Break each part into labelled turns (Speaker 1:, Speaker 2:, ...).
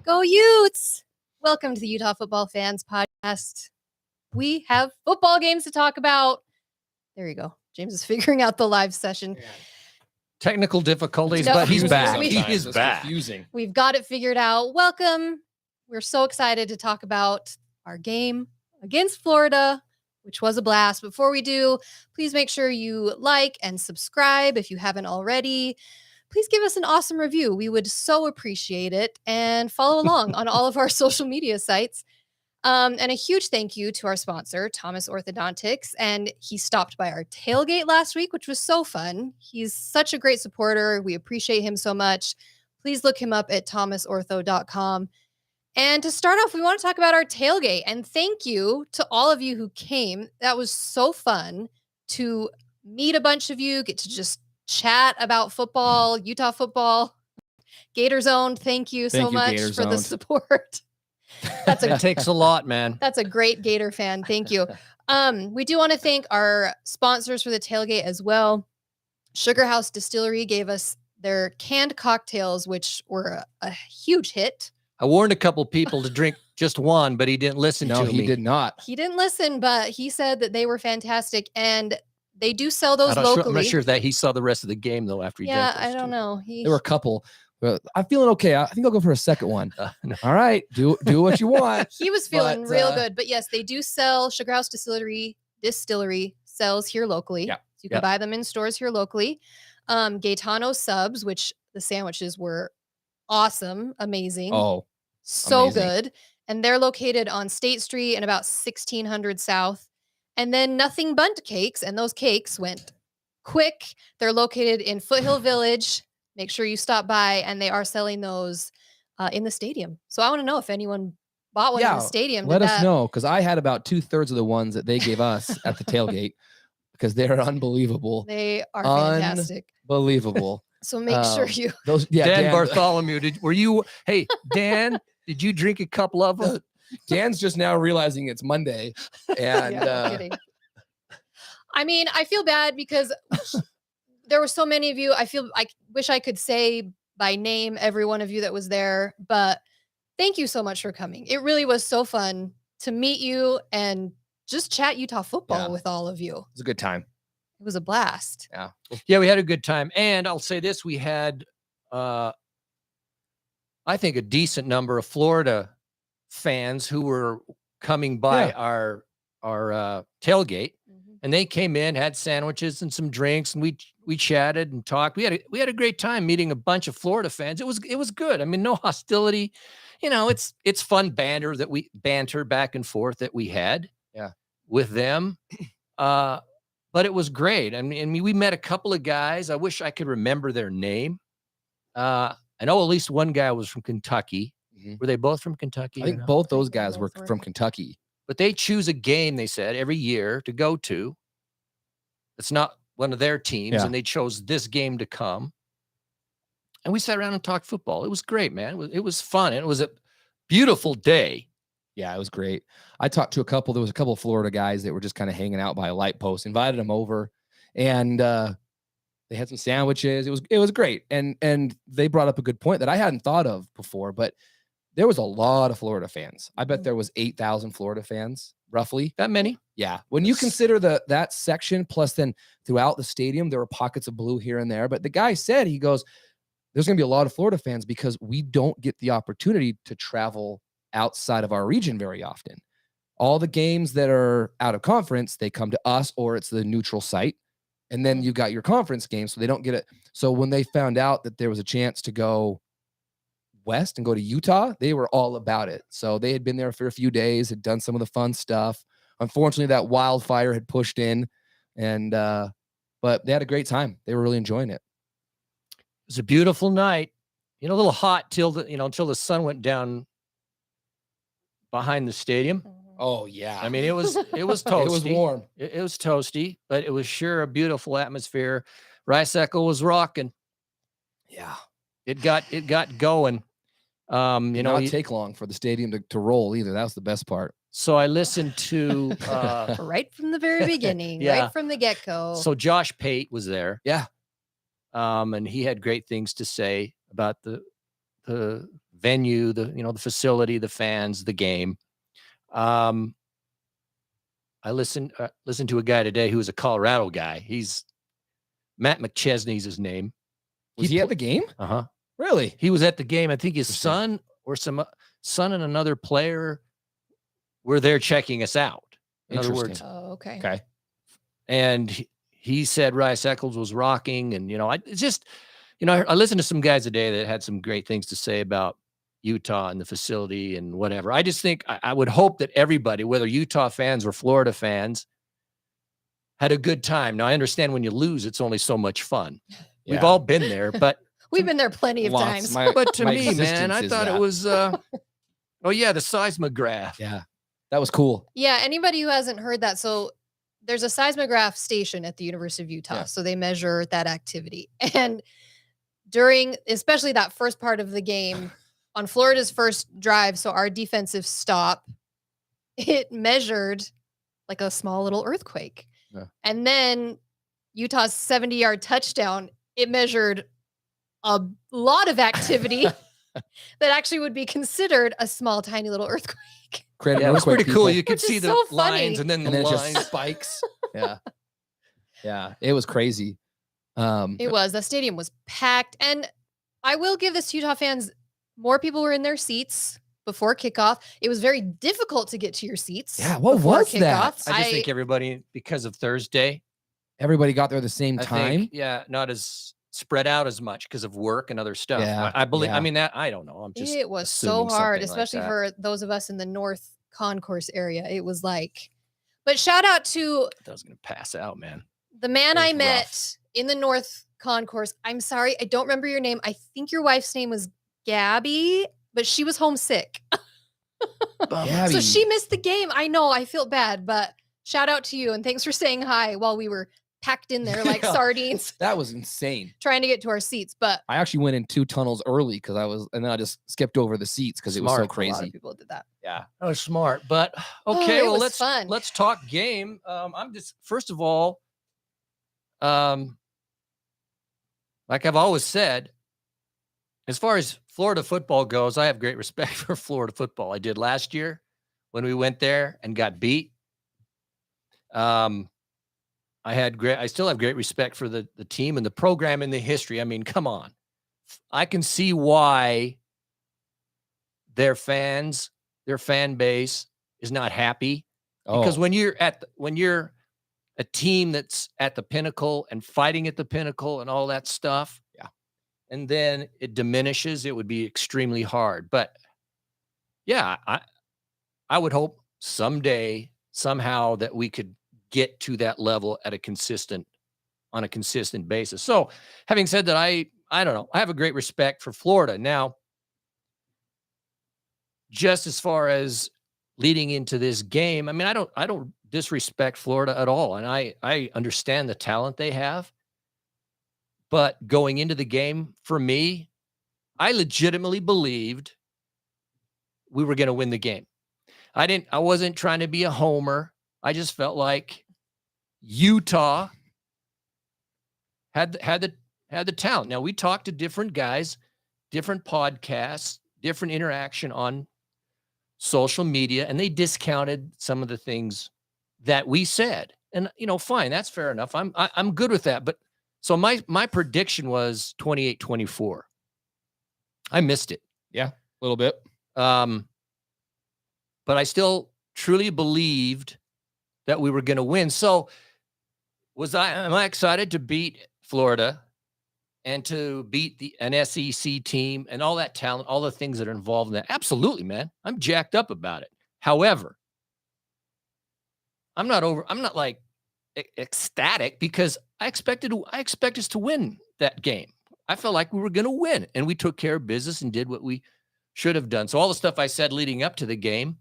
Speaker 1: Go Utes! Welcome to the Utah Football Fans Podcast. We have football games to talk about. There you go. James is figuring out the live session.
Speaker 2: Yeah. Technical difficulties, but he's back. He is back. Confusing.
Speaker 1: We've got it figured out. Welcome. We're so excited to talk about our game against Florida, which was a blast. Before we do, please make sure you like and subscribe if you haven't already. Please give us an awesome review. We would so appreciate it. And follow along on all of our social media sites. And a huge thank you to our sponsor, Thomas Orthodontics. And he stopped by our tailgate last week, which was so fun. He's such a great supporter. We appreciate him so much. Please look him up at thomasortho.com. And to start off, we want to talk about our tailgate. And thank you to all of you who came. That was so fun to meet a bunch of you, get to just chat about football, Utah football. Gator Zone, thank you so much for the support.
Speaker 2: It takes a lot, man.
Speaker 1: That's a great Gator fan. Thank you. We do want to thank our sponsors for the tailgate as well. Sugar House Distillery gave us their canned cocktails, which were a huge hit.
Speaker 2: I warned a couple people to drink just one, but he didn't listen to me.
Speaker 3: No, he did not.
Speaker 1: He didn't listen, but he said that they were fantastic, and they do sell those locally.
Speaker 2: I'm not sure that he saw the rest of the game, though, after he drank those
Speaker 1: I don't
Speaker 2: two.
Speaker 1: know.
Speaker 3: There were a couple. But I'm feeling okay. I think I'll go for a second one. No. All right. Do what you want.
Speaker 1: He was feeling real good. But yes, they do sell. Sugar House Distillery sells here locally.
Speaker 3: Yeah.
Speaker 1: So you can buy them in stores here locally. Gaetano Subs, which the sandwiches were awesome. Amazing.
Speaker 3: Oh,
Speaker 1: so
Speaker 3: amazing.
Speaker 1: Good. And they're located on State Street and about 1600 South. And then Nothing Bundt Cakes. And those cakes went quick. They're located in Foothill Village. Make sure you stop by, and they are selling those in the stadium. So I want to know if anyone bought one in the stadium.
Speaker 3: Let us know, because I had about 2/3 of the ones that they gave us at the tailgate, because they're unbelievable.
Speaker 1: They are fantastic.
Speaker 3: Unbelievable.
Speaker 1: So make sure you.
Speaker 2: Dan Bartholomew, hey, Dan, did you drink a couple of them?
Speaker 3: Dan's just now realizing it's Monday. And
Speaker 1: no kidding. I mean, I feel bad because there were so many of you. I wish I could say by name every one of you that was there, but thank you so much for coming. It really was so fun to meet you and just chat Utah football with all of you.
Speaker 3: It was a good time.
Speaker 1: It was a blast.
Speaker 2: Yeah, we had a good time. And I'll say this, we had, I think, a decent number of Florida fans who were coming by our tailgate. And they came in, had sandwiches and some drinks, and we chatted and talked. We had a great time meeting a bunch of Florida fans. It was good. I mean, no hostility. You know, it's fun banter back and forth that we had with them. But it was great. I mean, we met a couple of guys. I wish I could remember their name. I know at least one guy was from Kentucky. Mm-hmm. Were they both from Kentucky?
Speaker 3: I think both those guys were from Kentucky.
Speaker 2: But they choose a game, they said, every year to go to. It's not one of their teams, and they chose this game to come. And we sat around and talked football. It was great, man. It was fun. And it was a beautiful day.
Speaker 3: Yeah, it was great. I talked to there was a couple of Florida guys that were just kind of hanging out by a light post, invited them over, and they had some sandwiches. It was great. And they brought up a good point that I hadn't thought of before, but there was a lot of Florida fans. I bet there was 8,000 Florida fans, roughly.
Speaker 2: That many?
Speaker 3: Yeah. When you consider that section, plus then throughout the stadium, there were pockets of blue here and there. But the guy said, he goes, there's going to be a lot of Florida fans because we don't get the opportunity to travel outside of our region very often. All the games that are out of conference, they come to us, or it's the neutral site. And then you got your conference games, so they don't get it. So when they found out that there was a chance to go west and go to Utah, they were all about it. So they had been there for a few days, had done some of the fun stuff. Unfortunately, that wildfire had pushed in, and but they had a great time. They were really enjoying it.
Speaker 2: It was a beautiful night. A little hot until the sun went down behind the stadium.
Speaker 3: Oh yeah.
Speaker 2: I mean, it was toasty.
Speaker 3: It was warm.
Speaker 2: It was toasty, but it was sure a beautiful atmosphere. Rice Echo was rocking.
Speaker 3: Yeah.
Speaker 2: It got going.
Speaker 3: Did not take long for the stadium to roll either. That was the best part.
Speaker 2: So I listened to
Speaker 1: right from the very beginning, right from the get-go.
Speaker 2: So Josh Pate was there.
Speaker 3: Yeah.
Speaker 2: And he had great things to say about the venue, the facility, the fans, the game. I listened to a guy today who was a Colorado guy. He's Matt McChesney's his name.
Speaker 3: Was he at the game?
Speaker 2: Uh-huh.
Speaker 3: Really?
Speaker 2: He was at the game. I think his son or some son and another player were there checking us out. In other words,
Speaker 1: oh, okay.
Speaker 3: Okay.
Speaker 2: And he said Rice Eccles was rocking, and it's just, I listened to some guys today that had some great things to say about Utah and the facility and whatever. I just think I would hope that everybody, whether Utah fans or Florida fans, had a good time. Now I understand when you lose, it's only so much fun.
Speaker 3: Yeah.
Speaker 2: We've all been there, but
Speaker 1: We've been there plenty of times.
Speaker 2: but to
Speaker 3: my
Speaker 2: me, man, I
Speaker 3: existence is
Speaker 2: thought it
Speaker 3: that.
Speaker 2: was oh yeah, the seismograph.
Speaker 3: Yeah. That was cool.
Speaker 1: Yeah, anybody who hasn't heard that, so there's a seismograph station at the University of Utah.
Speaker 3: Yeah.
Speaker 1: So they measure that activity. And during, especially that first part of the game, on Florida's first drive, so our defensive stop, it measured like a small little earthquake.
Speaker 3: Yeah.
Speaker 1: And then Utah's 70-yard touchdown, it measured a lot of activity that actually would be considered a small, tiny little earthquake.
Speaker 3: Creative
Speaker 2: Yeah, it was
Speaker 3: earthquake,
Speaker 2: pretty cool.
Speaker 3: people.
Speaker 2: You could
Speaker 1: Which is
Speaker 2: see the
Speaker 1: so funny.
Speaker 2: lines and then
Speaker 3: And
Speaker 2: the
Speaker 3: then it
Speaker 2: lines.
Speaker 3: just spikes. Yeah. Yeah. It was crazy.
Speaker 1: It was. The stadium was packed. And I will give this to Utah fans, more people were in their seats before kickoff. It was very difficult to get to your seats.
Speaker 3: Yeah, what
Speaker 1: before
Speaker 3: was that?
Speaker 1: kickoff.
Speaker 2: I just think everybody, because of Thursday,
Speaker 3: Everybody got there at the same
Speaker 2: I
Speaker 3: time.
Speaker 2: think, not as spread out as much because of work and other stuff.
Speaker 3: Yeah,
Speaker 2: I believe.
Speaker 3: yeah.
Speaker 2: I mean, that I don't know. I'm just
Speaker 1: it was so
Speaker 2: assuming
Speaker 1: hard,
Speaker 2: something like
Speaker 1: especially
Speaker 2: that.
Speaker 1: for those of us in the North Concourse area. It was like, but shout out to
Speaker 2: I was gonna pass out, man.
Speaker 1: the man
Speaker 2: It was
Speaker 1: I
Speaker 2: rough.
Speaker 1: met in the North Concourse. I'm sorry, I don't remember your name. I think your wife's name was Gabby, but she was homesick.
Speaker 3: Gabby.
Speaker 1: So she missed the game. I know, I feel bad, but shout out to you and thanks for saying hi while we were packed in there like
Speaker 3: Yeah.
Speaker 1: sardines
Speaker 3: That was insane.
Speaker 1: trying to get to our seats. But
Speaker 3: I actually went in 2 tunnels early and then I just skipped over the seats because it was so
Speaker 2: Smart.
Speaker 1: a lot of
Speaker 3: crazy.
Speaker 1: people did that.
Speaker 2: Yeah, that was smart. But okay,
Speaker 1: it
Speaker 2: well
Speaker 1: was fun.
Speaker 2: let's talk game. I'm just first of all, like I've always said, as far as Florida football goes, I have great respect for Florida football. I did last year when we went there and got beat. I still have great respect for the team and the program and the history. I mean, come on. I can see why their fans, their fan base is not happy because when you're a team that's at the pinnacle and fighting at the pinnacle and all that stuff,
Speaker 3: Yeah.
Speaker 2: and then it diminishes, it would be extremely hard. But yeah, I would hope someday, somehow, that we could get to that level on a consistent basis. So having said that, I don't know. I have a great respect for Florida. Now, just as far as leading into this game, I mean, I don't disrespect Florida at all. And I understand the talent they have. But going into the game, for me, I legitimately believed we were going to win the game. I wasn't trying to be a homer. I just felt like Utah had the talent. Now we talked to different guys, different podcasts, different interaction on social media, and they discounted some of the things that we said. And fine, that's fair enough. I'm good with that. But so my prediction was 28-24. I missed it.
Speaker 3: Yeah, a little bit.
Speaker 2: But I still truly believed that we were going to win. So am I excited to beat Florida and to beat an SEC team and all that talent, all the things that are involved in that? Absolutely, man. I'm jacked up about it. However, I'm not like ecstatic because I expect us to win that game. I felt like we were going to win, and we took care of business and did what we should have done. So all the stuff I said leading up to the game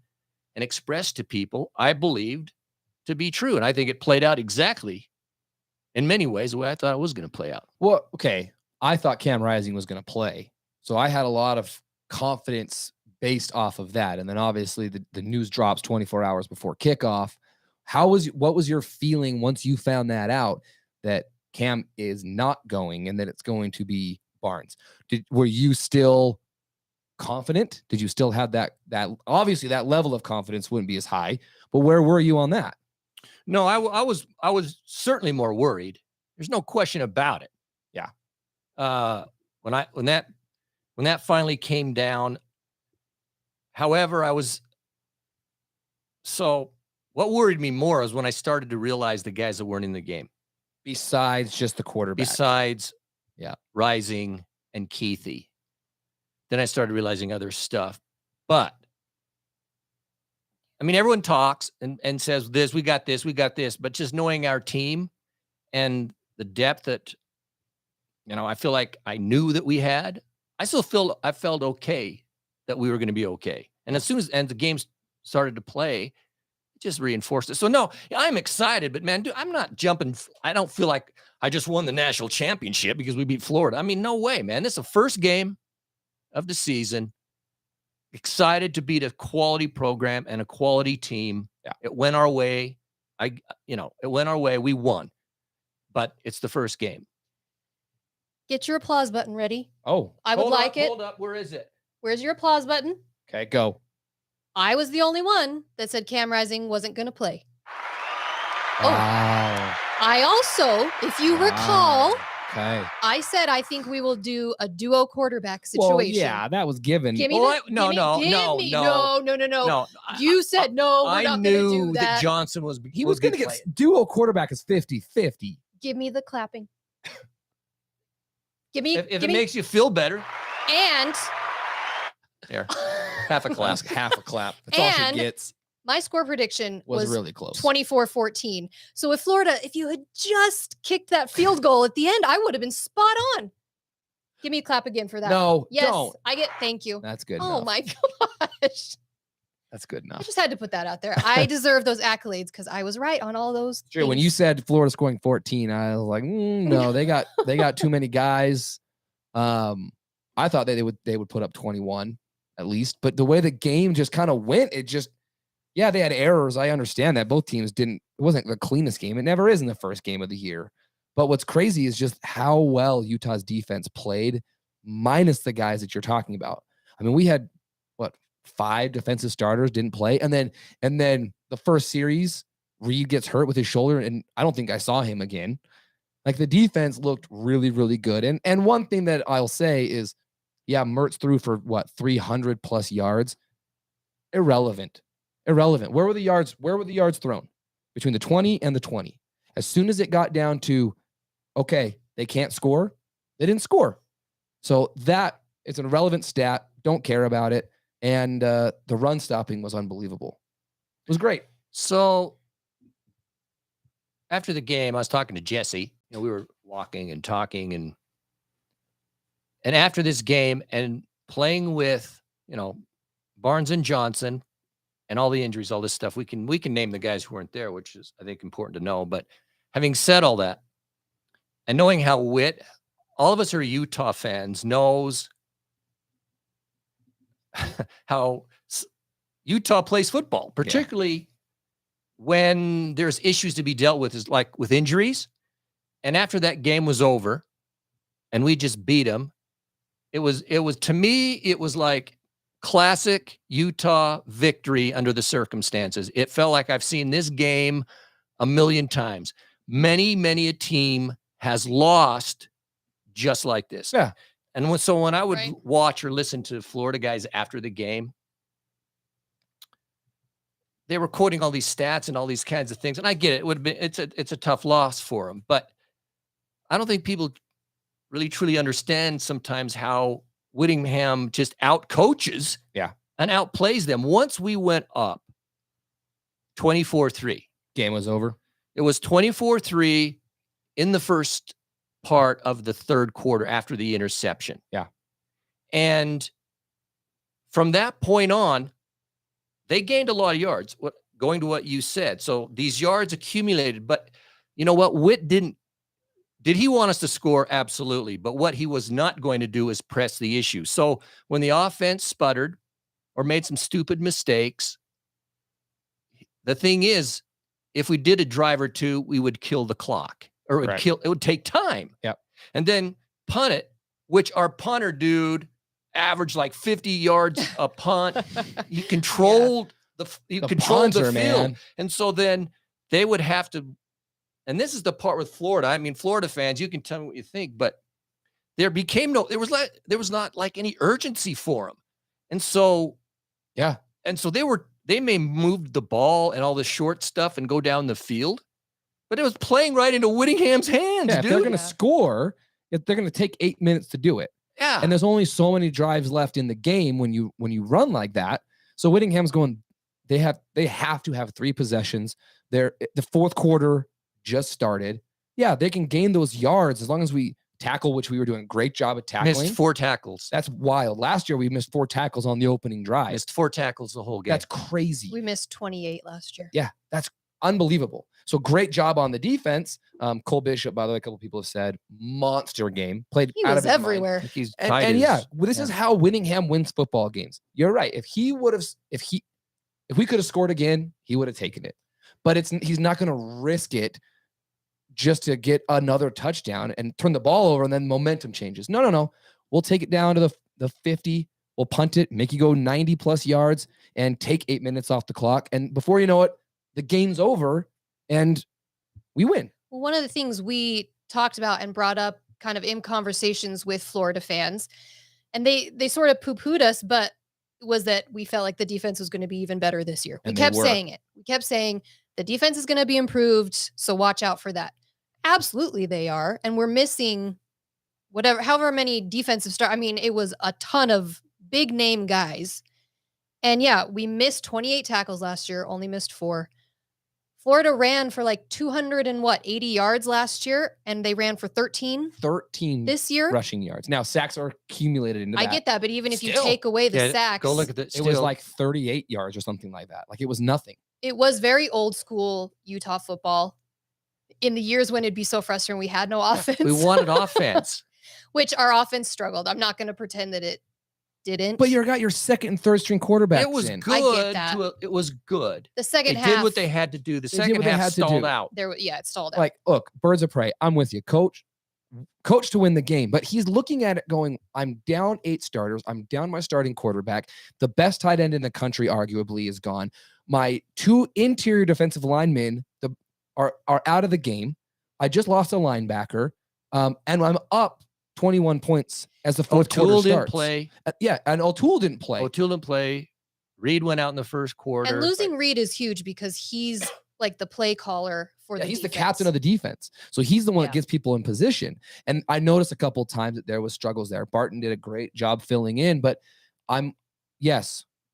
Speaker 2: and expressed to people, I believed to be true. And I think it played out exactly in many ways the way I thought it was going to play out.
Speaker 3: Well, okay. I thought Cam Rising was going to play. So I had a lot of confidence based off of that. And then obviously the news drops 24 hours before kickoff. What was your feeling once you found that out, that Cam is not going and that it's going to be Barnes? Were you still confident? Did you still have that obviously that level of confidence wouldn't be as high, but where were you on that?
Speaker 2: No, I was certainly more worried. There's no question about it.
Speaker 3: Yeah.
Speaker 2: When that finally came down, however, what worried me more is when I started to realize the guys that weren't in the game.
Speaker 3: Besides just the quarterback.
Speaker 2: Besides Rising and Keithy. Then I started realizing other stuff. But I mean, everyone talks and says this, we got this, but just knowing our team and the depth that, I feel like I knew that we had, I felt okay that we were going to be okay. And as soon as the games started to play, it just reinforced it. So no, I'm excited, but man, dude, I'm not jumping. I don't feel like I just won the national championship because we beat Florida. I mean, no way, man. This is the first game of the season. Excited to beat a quality program and a quality team.
Speaker 3: Yeah.
Speaker 2: It went our way. It went our way. We won, but it's the first game.
Speaker 1: Get your applause button ready.
Speaker 3: Oh,
Speaker 1: I would like it.
Speaker 2: Hold up. Where is it?
Speaker 1: Where's your applause button?
Speaker 3: Okay, go.
Speaker 1: I was the only one that said Cam Rising wasn't going to play.
Speaker 3: Wow.
Speaker 1: I also, if you recall,
Speaker 3: okay,
Speaker 1: I said I think we will do a duo quarterback situation.
Speaker 3: Well, yeah, that was given.
Speaker 1: Give me
Speaker 2: No.
Speaker 1: You said no, we're
Speaker 2: I
Speaker 1: not
Speaker 2: knew
Speaker 1: going to do that.
Speaker 2: Johnson was.
Speaker 3: He was going to get duo quarterback is 50-50.
Speaker 1: Give me the clapping. Give me.
Speaker 2: If it makes you feel better.
Speaker 1: And
Speaker 2: there, half a clap.
Speaker 3: Half a clap. That's all she gets.
Speaker 1: My score prediction was
Speaker 3: really close.
Speaker 1: 24-14. So if you had just kicked that field goal at the end, I would have been spot on. Give me a clap again for that.
Speaker 3: No,
Speaker 1: yes,
Speaker 3: don't.
Speaker 1: Thank you.
Speaker 3: That's good
Speaker 1: Oh
Speaker 3: enough.
Speaker 1: my gosh.
Speaker 3: That's good enough.
Speaker 1: I just had to put that out there. I deserve those accolades because I was right on all those.
Speaker 3: Sure. When you said Florida scoring 14, I was like, no, they got too many guys. I thought they would put up 21 at least, but the way the game just kind of went, they had errors. I understand that both teams it wasn't the cleanest game. It never is in the first game of the year. But what's crazy is just how well Utah's defense played, minus the guys that you're talking about. I mean, we had 5 defensive starters didn't play. And then the first series, Reed gets hurt with his shoulder, and I don't think I saw him again. Like, the defense looked really, really good. And one thing that I'll say is, Mertz threw for 300 plus yards. Irrelevant. Where were the yards thrown? Between the 20 and the 20. As soon as it got down to, okay, they can't score, they didn't score. So that it's an irrelevant stat. Don't care about it. And the run stopping was unbelievable. It was great.
Speaker 2: So after the game, I was talking to Jesse. We were walking and talking, and after this game and playing with, Barnes and Johnson and all the injuries, all this stuff, we can name the guys who weren't there, which is, I think, important to know. But having said all that, and knowing how all of us are Utah fans, knows how Utah plays football, particularly when there's issues to be dealt with, is like with injuries. And after that game was over and we just beat them, it was to me, it was like classic Utah victory under the circumstances. It felt like I've seen this game a million times. Many a team has lost just like this.
Speaker 3: Yeah.
Speaker 2: And when I would watch or listen to Florida guys after the game, they were quoting all these stats and all these kinds of things. And I get it. It would have been, it's a tough loss for them, but I don't think people really truly understand sometimes how Whittingham just out coaches and outplays them. Once we went up 24-3,
Speaker 3: game was over.
Speaker 2: It was 24-3 in the first part of the third quarter after the interception.
Speaker 3: Yeah.
Speaker 2: And from that point on, they gained a lot of yards, going to what you said. So these yards accumulated, but you know what? Did he want us to score? Absolutely. But what he was not going to do is press the issue. So when the offense sputtered or made some stupid mistakes, the thing is, if we did a drive or two, we would kill the clock, or it would take time.
Speaker 3: Yep.
Speaker 2: And then punt it, which our punter dude averaged like 50 yards a punt. He controlled the
Speaker 3: punter,
Speaker 2: field.
Speaker 3: man.
Speaker 2: And so then they would have to, and this is the part with Florida. I mean, Florida fans, you can tell me what you think, but there was not like any urgency for them. And so,
Speaker 3: yeah.
Speaker 2: And so they may move the ball and all the short stuff and go down the field, but it was playing right into Whittingham's hands,
Speaker 3: Yeah,
Speaker 2: dude.
Speaker 3: if they're going to score, if they're going to take 8 minutes to do it.
Speaker 2: Yeah.
Speaker 3: And there's only so many drives left in the game when you run like that. So Whittingham's going, they have to have 3 possessions. The fourth quarter just started. Yeah, they can gain those yards as long as we tackle, which we were doing a great job at tackling.
Speaker 2: Missed 4 tackles.
Speaker 3: That's wild. Last year we missed 4 tackles on the opening drive.
Speaker 2: Missed 4 tackles the whole game.
Speaker 3: That's crazy.
Speaker 1: We missed 28 last year.
Speaker 3: Yeah, that's unbelievable. So great job on the defense. Cole Bishop, by the way, a couple people have said monster game. Played
Speaker 1: He
Speaker 3: out
Speaker 1: was
Speaker 3: of his
Speaker 1: everywhere.
Speaker 2: Like he's
Speaker 3: mind.
Speaker 2: tight
Speaker 3: And
Speaker 2: as-
Speaker 3: yeah, well, this is how Whittingham wins football games. You're right. If we could have scored again, he would have taken it. But he's not going to risk it just to get another touchdown and turn the ball over and then momentum changes. No. We'll take it down to the 50. We'll punt it, make you go 90 plus yards and take 8 minutes off the clock. And before you know it, the game's over and we win.
Speaker 1: Well, one of the things we talked about and brought up kind of in conversations with Florida fans, and they sort of poo-pooed us, but was that we felt like the defense was going to be even better this year. We
Speaker 3: And they
Speaker 1: kept
Speaker 3: were.
Speaker 1: saying it. We kept saying the defense is going to be improved, so watch out for that. Absolutely they are. And we're missing however many defensive stars. I mean, it was a ton of big name guys. And yeah, we missed 28 tackles last year, only missed 4. Florida ran for like 280 yards last year, and they ran for 13 this year.
Speaker 3: Rushing yards. Now, sacks are accumulated into that.
Speaker 1: I get that, but even if you
Speaker 3: Still.
Speaker 1: take away the
Speaker 2: Yeah,
Speaker 1: sacks,
Speaker 2: Go look at this.
Speaker 3: It was like 38 yards or something like that. Like it was nothing.
Speaker 1: it was very old school Utah football in the years when it'd be so frustrating we had no offense.
Speaker 2: we wanted offense.
Speaker 1: Which our offense struggled. I'm not going to pretend that it didn't.
Speaker 3: But you got your second and third string quarterbacks
Speaker 2: It was
Speaker 3: in.
Speaker 2: good.
Speaker 1: I get that.
Speaker 2: It was good.
Speaker 1: The second
Speaker 2: They
Speaker 1: half
Speaker 2: did what they had to do. The
Speaker 3: did
Speaker 2: second
Speaker 3: what they
Speaker 2: half
Speaker 3: had to
Speaker 2: stalled
Speaker 3: do.
Speaker 2: out.
Speaker 1: it stalled out.
Speaker 3: Like, look, birds of prey. I'm with you, coach to win the game. But he's looking at it going, I'm down 8 starters. I'm down my starting quarterback. The best tight end in the country arguably is gone. My 2 interior defensive linemen are out of the game. I just lost a linebacker. And I'm up 21 points as the fourth quarter
Speaker 2: O'Toole
Speaker 3: starts.
Speaker 2: didn't play.
Speaker 3: Yeah, and O'Toole didn't play.
Speaker 2: O'Toole didn't play. Reed went out in the first quarter.
Speaker 1: and losing Reed is huge because he's like the play caller for
Speaker 3: Yeah,
Speaker 1: the
Speaker 3: he's the
Speaker 1: defense.
Speaker 3: captain of the defense. So he's the one
Speaker 1: Yeah.
Speaker 3: that gets people in position. And I noticed a couple of times that there was struggles there. Barton did a great job filling in, but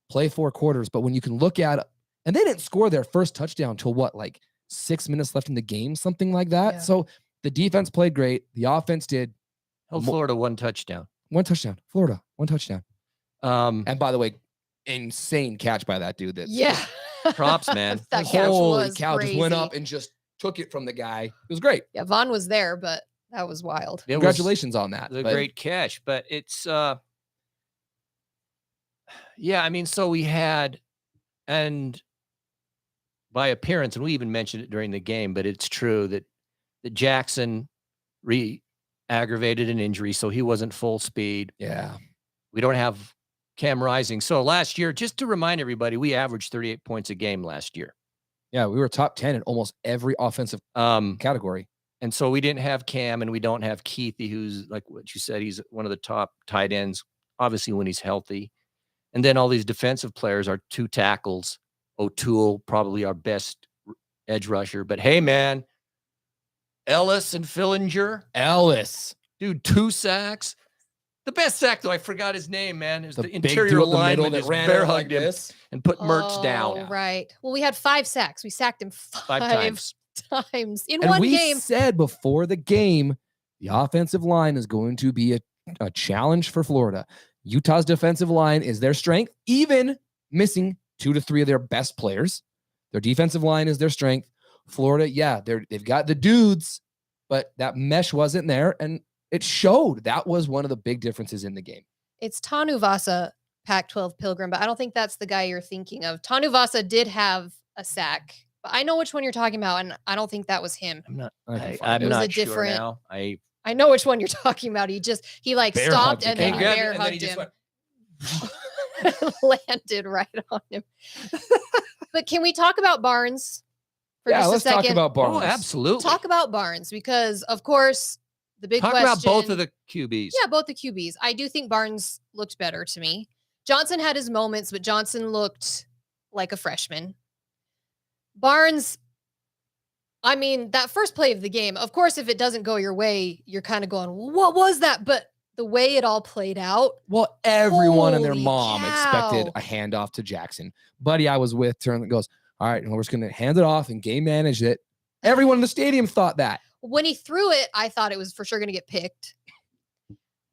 Speaker 3: play 4 quarters. But when you can look at, and they didn't score their first touchdown till like 6 minutes left in the game, something like that.
Speaker 1: Yeah.
Speaker 3: So the defense played great. The offense did
Speaker 2: Held Florida 1 touchdown.
Speaker 3: 1 touchdown. Florida, 1 touchdown.
Speaker 2: Um,
Speaker 3: And by the way, insane catch by that dude.
Speaker 1: Yeah.
Speaker 2: Props, man.
Speaker 1: That catch
Speaker 3: Holy
Speaker 1: was
Speaker 3: cow, just went
Speaker 1: crazy.
Speaker 3: up and just took it from the guy. It was great.
Speaker 1: Yeah, Vaughn was there, but that was wild.
Speaker 2: it was
Speaker 3: Congratulations on that.
Speaker 2: the
Speaker 3: But
Speaker 2: great catch, but it's yeah, I mean, so we had, and by appearance, and we even mentioned it during the game, but it's true that Jackson aggravated an injury, so he wasn't full speed.
Speaker 3: yeah.
Speaker 2: We don't have Cam Rising. So last year, just to remind everybody, we averaged 38 points a game last year.
Speaker 3: Yeah, we were top 10 in almost every offensive category.
Speaker 2: And so we didn't have Cam, and we don't have Keithy, who's like what you said, he's one of the top tight ends, obviously when he's healthy. And then all these defensive players are 2 tackles. O'Toole, probably our best edge rusher. But hey, man, Ellis and Fillinger,
Speaker 3: Ellis.
Speaker 2: dude, 2 sacks. The best sack, though, I forgot his name, man. It was the
Speaker 3: big
Speaker 2: interior
Speaker 3: dude in the middle
Speaker 2: lineman
Speaker 3: that
Speaker 2: just
Speaker 3: ran
Speaker 2: bear
Speaker 3: out like
Speaker 2: hugged him
Speaker 3: this.
Speaker 2: and put Mertz down
Speaker 1: Oh, right. Well, we had 5 sacks. We sacked him
Speaker 2: 5 times.
Speaker 1: times in
Speaker 3: And
Speaker 1: one
Speaker 3: we
Speaker 1: game.
Speaker 3: said before the game, the offensive line is going to be a challenge for Florida. Utah's defensive line is their strength, even missing 2 to 3 of their best players. Their defensive line is their strength. Florida, yeah, they've got the dudes, but that mesh wasn't there, and it showed. That was one of the big differences in the game.
Speaker 1: It's Tanu Vasa, Pac-12 Pilgrim, but I don't think that's the guy you're thinking of. Tanu Vasa did have a sack, but I know which one you're talking about, and I don't think that was him.
Speaker 2: I'm not.
Speaker 3: I can find
Speaker 2: I'm
Speaker 1: it. It was a
Speaker 2: not sure
Speaker 1: different-
Speaker 2: now.
Speaker 1: I know which one you're talking about. He like
Speaker 3: Bear
Speaker 1: stopped
Speaker 3: hugged
Speaker 1: and
Speaker 3: the
Speaker 1: then
Speaker 3: guy.
Speaker 1: bear hugged him. landed right on him. But can we talk about Barnes for just
Speaker 3: let's
Speaker 1: a second?
Speaker 3: talk about Barnes.
Speaker 2: Oh, absolutely.
Speaker 1: Talk about Barnes because, of course, the big
Speaker 2: Talk
Speaker 1: question.
Speaker 2: about both of the QBs.
Speaker 1: Yeah, both the QBs. I do think Barnes looked better to me. Johnson had his moments, but Johnson looked like a freshman. Barnes, I mean, that first play of the game, of course, if it doesn't go your way, you're kind of going, what was that? But the way it all played out.
Speaker 3: Well, everyone and their
Speaker 1: Holy
Speaker 3: mom expected a handoff to Jackson. Buddy I was with turned and goes, all right, we're just going to hand it off and game manage it. Everyone in the stadium thought that.
Speaker 1: When he threw it, I thought it was for sure going to get picked.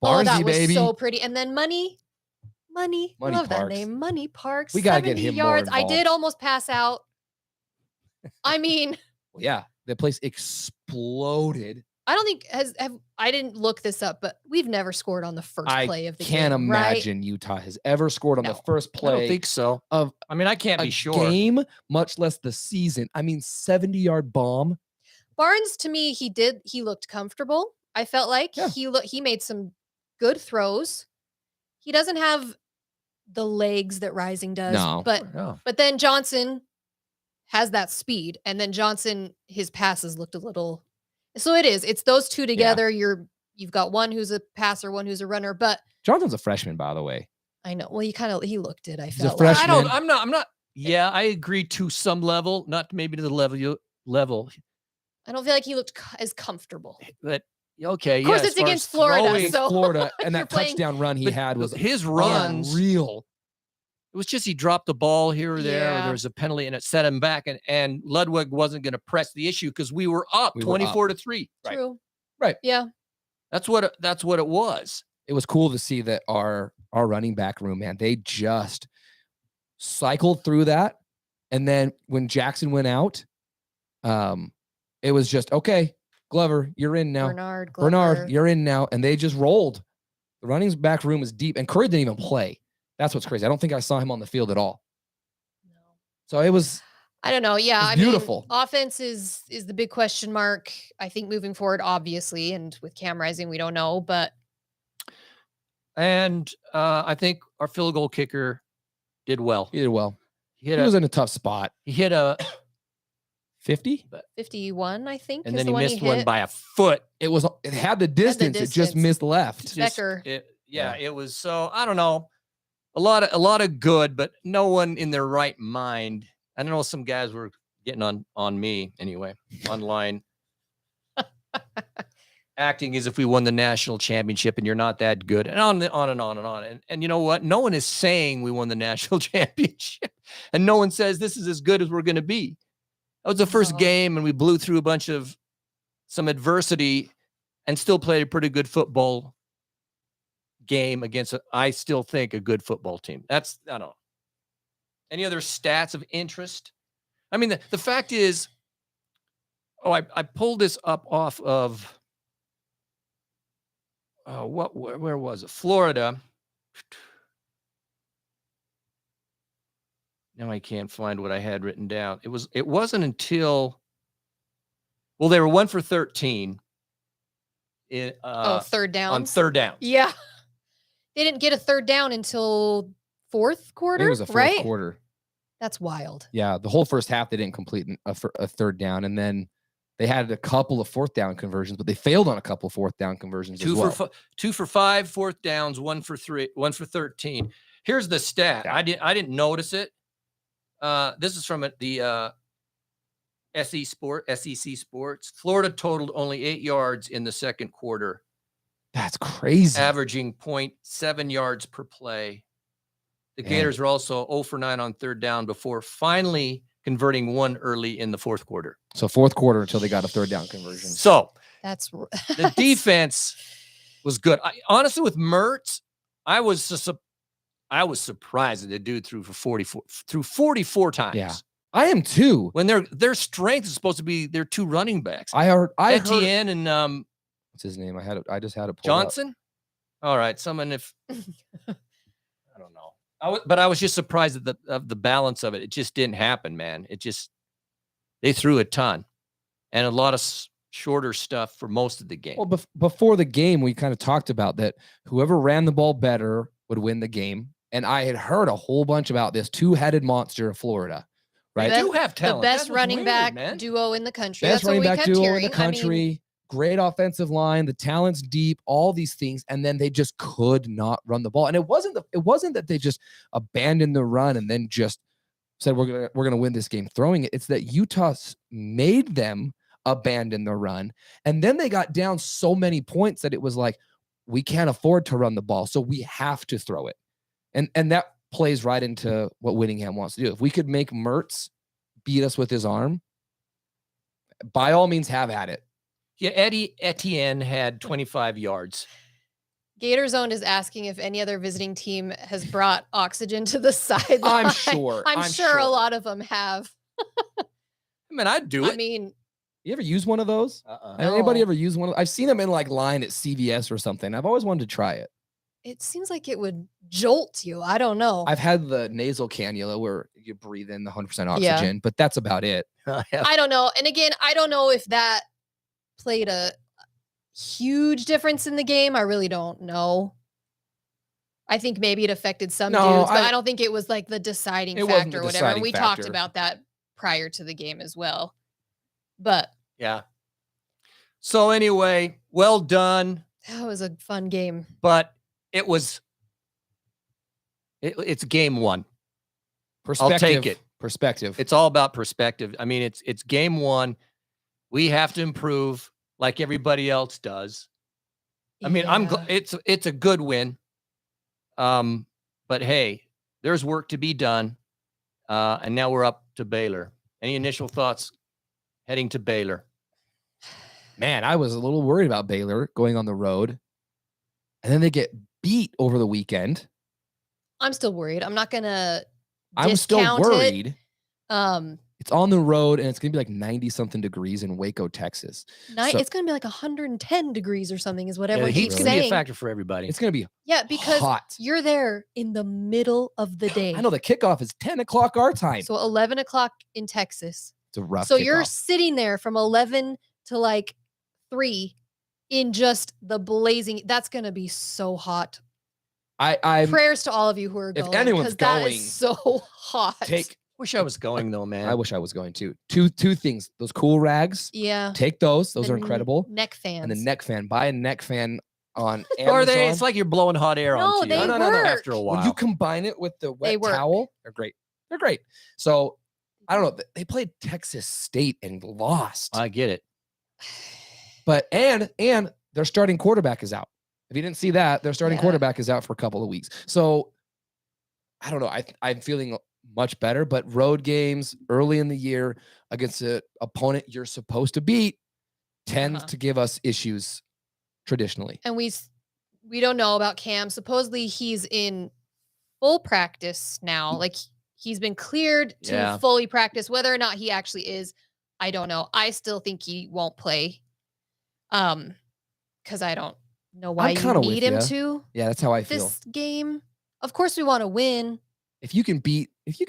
Speaker 1: Oh, that
Speaker 3: Barnesy,
Speaker 1: was
Speaker 3: baby.
Speaker 1: so pretty. And then Money, love that
Speaker 3: Parks.
Speaker 1: name, Money Parks.
Speaker 3: We gotta get
Speaker 1: 70
Speaker 3: him more
Speaker 1: yards. I did
Speaker 3: involved.
Speaker 1: almost pass out. I mean,
Speaker 3: Yeah, the place exploded.
Speaker 1: I don't think I didn't look this up, but we've never scored on the first play of the game.
Speaker 3: Can't
Speaker 1: right?
Speaker 3: imagine Utah has ever scored on the
Speaker 1: No.
Speaker 3: first
Speaker 2: I
Speaker 3: play
Speaker 2: don't think so.
Speaker 3: of
Speaker 2: I mean, I can't
Speaker 3: a
Speaker 2: be sure.
Speaker 3: game, much less the season. I mean, 70-yard bomb.
Speaker 1: Barnes, to me, he looked comfortable. I felt like
Speaker 3: Yeah.
Speaker 1: he made some good throws. He doesn't have the legs that Rising does,
Speaker 3: No.
Speaker 1: but then Johnson has that speed, and then Johnson, his passes looked a little. So it's those two together. You've got one who's a passer, one who's a runner. But
Speaker 3: Jonathan's a freshman, by the way.
Speaker 1: I know. Well, he looked it. I
Speaker 3: a
Speaker 1: felt
Speaker 3: freshman.
Speaker 1: like.
Speaker 2: I'm not. Yeah, I agree to some level, not maybe to the level.
Speaker 1: I don't feel like he looked as comfortable.
Speaker 2: But okay,
Speaker 1: Of course,
Speaker 2: yeah,
Speaker 1: it's
Speaker 2: as far
Speaker 1: against
Speaker 2: as
Speaker 1: Florida,
Speaker 2: throwing,
Speaker 1: so
Speaker 3: Florida, and
Speaker 1: you're
Speaker 3: that
Speaker 1: playing-
Speaker 3: touchdown run he
Speaker 2: but
Speaker 3: had was
Speaker 2: his runs.
Speaker 3: unreal.
Speaker 2: It was just he dropped the ball here or there. Or
Speaker 1: Yeah.
Speaker 2: there was a penalty, and it set him back. And Ludwig wasn't going to press the issue because we were up
Speaker 3: We were up.
Speaker 2: 24-3.
Speaker 3: Right.
Speaker 1: True.
Speaker 3: Right.
Speaker 1: Yeah.
Speaker 2: That's what it was.
Speaker 3: It was cool to see that our running back room, man, they just cycled through that. And then when Jackson went out, it was just, okay, Glover, you're in now.
Speaker 1: Bernard, Glover.
Speaker 3: Bernard, you're in now. And they just rolled. The running back room is deep. And Curry didn't even play. That's what's crazy. I don't think I saw him on the field at all.
Speaker 1: No.
Speaker 3: So it was
Speaker 1: I don't know. Yeah,
Speaker 3: It's
Speaker 1: I mean,
Speaker 3: beautiful.
Speaker 1: offense is the big question mark. I think moving forward, obviously, and with Cam Rising, we don't know, but
Speaker 2: And I think our field goal kicker did well.
Speaker 3: he did well.
Speaker 2: He
Speaker 3: He was in a tough spot.
Speaker 2: hit a
Speaker 3: 50?
Speaker 1: 51, I think,
Speaker 2: and
Speaker 1: is
Speaker 2: then
Speaker 1: the
Speaker 2: he
Speaker 1: one
Speaker 2: missed
Speaker 1: he
Speaker 2: one
Speaker 1: hit.
Speaker 2: by a foot.
Speaker 3: It had the distance. It just
Speaker 1: distance.
Speaker 3: missed left.
Speaker 2: Just-
Speaker 1: Becker.
Speaker 2: Yeah, it was so I don't know. A lot of good, but no one in their right mind. I know some guys were getting on me anyway, online. Acting as if we won the national championship and you're not that good, and on and on and on and on. And you know what? No one is saying we won the national championship, and no one says this is as good as we're going to be. That was the first
Speaker 1: No.
Speaker 2: game, and we blew through a bunch of some adversity, and still played a pretty good football game against, I still think, a good football team. I don't know. Any other stats of interest? I mean, the fact is, I pulled this up off of. Where was it? Florida. Now I can't find what I had written down. It wasn't until, well, they were 1 for 13 in
Speaker 1: third down.
Speaker 2: on third down.
Speaker 1: Yeah. They didn't get a third down until fourth quarter,
Speaker 3: It was a fourth
Speaker 1: right?
Speaker 3: quarter.
Speaker 1: That's wild.
Speaker 3: Yeah, the whole first half they didn't complete a third down, and then they had a couple of fourth down conversions, but they failed on a couple of fourth down conversions as well.
Speaker 2: 2 for 5 fourth downs, 1 for 3, 1 for 13. Here's the stat.
Speaker 3: Yeah.
Speaker 2: I didn't notice it. This is from the SEC Sports. Florida totaled only 8 yards in the second quarter,
Speaker 3: That's crazy.
Speaker 2: averaging 0.7 yards per play. The
Speaker 3: Man.
Speaker 2: Gators were also 0 for 9 on third down before finally converting one early in the fourth quarter.
Speaker 3: So fourth quarter until they got a third down conversion.
Speaker 2: So
Speaker 1: That's
Speaker 2: the defense was good. Honestly, with Mertz, I was surprised that the dude threw 44 times.
Speaker 3: Yeah. I am too.
Speaker 2: When their strength is supposed to be their two running backs,
Speaker 3: I heard
Speaker 2: Etienne and
Speaker 3: what's his name? I just had it pulled up.
Speaker 2: Johnson. All right, someone if I don't know. But I was just surprised of the balance of it. It just didn't happen, man. They threw a ton and a lot of shorter stuff for most of the game.
Speaker 3: Well, before the game, we kind of talked about that whoever ran the ball better would win the game. And I had heard a whole bunch about this two-headed monster of Florida, right?
Speaker 2: They do have
Speaker 1: The
Speaker 2: talent.
Speaker 1: best
Speaker 2: That was
Speaker 1: running
Speaker 2: weird,
Speaker 1: back
Speaker 2: man.
Speaker 1: duo in the country.
Speaker 3: Best
Speaker 1: That's what
Speaker 3: running
Speaker 1: we
Speaker 3: back
Speaker 1: kept
Speaker 3: duo
Speaker 1: hearing.
Speaker 3: in the country, great offensive line, the talent's deep, all these things, and then they just could not run the ball. And it wasn't that they just abandoned the run and then just said we're gonna win this game throwing it. It's that Utah made them abandon the run, and then they got down so many points that it was like we can't afford to run the ball, so we have to throw it, and that plays right into what Whittingham wants to do. If we could make Mertz beat us with his arm, by all means, have at it.
Speaker 2: Yeah, Eddie Etienne had 25 yards.
Speaker 1: Gator Zone is asking if any other visiting team has brought oxygen to the sideline.
Speaker 3: I'm sure.
Speaker 1: I'm sure a lot of them have.
Speaker 2: I mean, I'd do it.
Speaker 1: I mean,
Speaker 3: You ever use one of those?
Speaker 2: Uh-uh.
Speaker 3: Anybody
Speaker 1: No.
Speaker 3: ever use one? I've seen them in like line at CVS or something. I've always wanted to try it.
Speaker 1: it seems like it would jolt you. I don't know.
Speaker 3: I've had the nasal cannula where you breathe in the 100% oxygen,
Speaker 1: Yeah.
Speaker 3: but that's about it.
Speaker 1: I don't know. And again, I don't know if that played a huge difference in the game. I really don't know. I think maybe it affected some
Speaker 3: No,
Speaker 1: dudes, but
Speaker 3: I-
Speaker 1: I don't think it was like the deciding
Speaker 3: It wasn't
Speaker 1: factor
Speaker 3: the
Speaker 1: or whatever. And
Speaker 3: deciding
Speaker 1: we talked
Speaker 3: factor.
Speaker 1: about that prior to the game as well. But
Speaker 2: Yeah. So anyway, well done.
Speaker 1: that was a fun game.
Speaker 2: But it's game one.
Speaker 3: Perspective.
Speaker 2: take it.
Speaker 3: Perspective.
Speaker 2: It's all about perspective. I mean, it's game one. We have to improve like everybody else does. I mean,
Speaker 1: Yeah.
Speaker 2: it's a good win. But hey, there's work to be done. And now we're up to Baylor. Any initial thoughts heading to Baylor?
Speaker 3: Man, I was a little worried about Baylor going on the road. And then they get beat over the weekend.
Speaker 1: I'm still worried. I'm not gonna
Speaker 3: I'm still
Speaker 1: discount
Speaker 3: worried.
Speaker 1: it.
Speaker 3: It's on the road and it's going to be like 90 something degrees in Waco, Texas. So-
Speaker 1: It's gonna be like 110 degrees or something, is what
Speaker 2: Yeah, the
Speaker 1: everyone
Speaker 2: heat's
Speaker 1: keeps
Speaker 2: going to be a
Speaker 1: saying.
Speaker 2: factor for everybody.
Speaker 3: It's going to be
Speaker 1: Yeah, because
Speaker 3: hot.
Speaker 1: you're there in the middle of the day.
Speaker 3: I know the kickoff is 10 o'clock our time.
Speaker 1: So 11 o'clock in Texas.
Speaker 3: It's a rough
Speaker 1: So you're
Speaker 3: kickoff.
Speaker 1: sitting there from 11 to like 3 in just the blazing. That's going to be so hot.
Speaker 3: I'm
Speaker 1: Prayers to all of you who are
Speaker 3: if
Speaker 1: going.
Speaker 3: anyone's
Speaker 1: 'cause that
Speaker 3: going,
Speaker 1: is so hot.
Speaker 2: Wish I was going though, man.
Speaker 3: I wish I was going to. Two things. Those cool rags.
Speaker 1: Yeah.
Speaker 3: Take those. Those
Speaker 1: the
Speaker 3: are incredible.
Speaker 1: Neck fans.
Speaker 3: And the neck fan. Buy a neck fan on Amazon.
Speaker 2: Or it's like you're blowing hot air
Speaker 1: No,
Speaker 2: onto you.
Speaker 1: they
Speaker 3: No.
Speaker 2: After a
Speaker 1: work.
Speaker 2: while.
Speaker 3: when you combine it with the
Speaker 1: They
Speaker 3: wet
Speaker 1: work.
Speaker 3: towel, they're great. They're great. So I don't know. They played Texas State and lost.
Speaker 2: I get it.
Speaker 3: But and their starting quarterback is out. If you didn't see that, their starting
Speaker 1: Yeah.
Speaker 3: quarterback is out for a couple of weeks. So I don't know. I'm feeling much better, but road games early in the year against an opponent you're supposed to beat tends
Speaker 1: Uh-huh.
Speaker 3: to give us issues traditionally.
Speaker 1: And we don't know about Cam. Supposedly he's in full practice now. Like he's been cleared to
Speaker 2: Yeah.
Speaker 1: fully practice. Whether or not he actually is, I don't know. I still think he won't play. Because I don't know why
Speaker 3: I'm
Speaker 1: you
Speaker 3: kinda
Speaker 1: need
Speaker 3: with
Speaker 1: him
Speaker 3: ya.
Speaker 1: to
Speaker 3: Yeah, that's how I feel.
Speaker 1: this game. Of course we want to win.
Speaker 3: If you can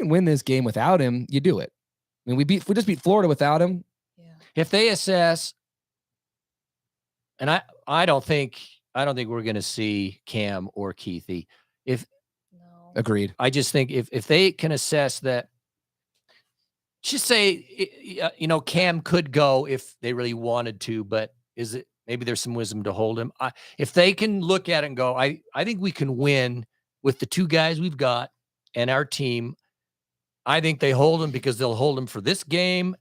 Speaker 3: win this game without him, you do it. I mean, we just beat Florida without him.
Speaker 1: Yeah.
Speaker 2: If they assess, and I don't think we're going to see Cam or Keithy.
Speaker 1: No.
Speaker 3: Agreed.
Speaker 2: I just think if they can assess that, just say Cam could go if they really wanted to, but maybe there's some wisdom to hold him. If they can look at it and go, I think we can win with the two guys we've got and our team. I think they hold him because they'll hold him for this game,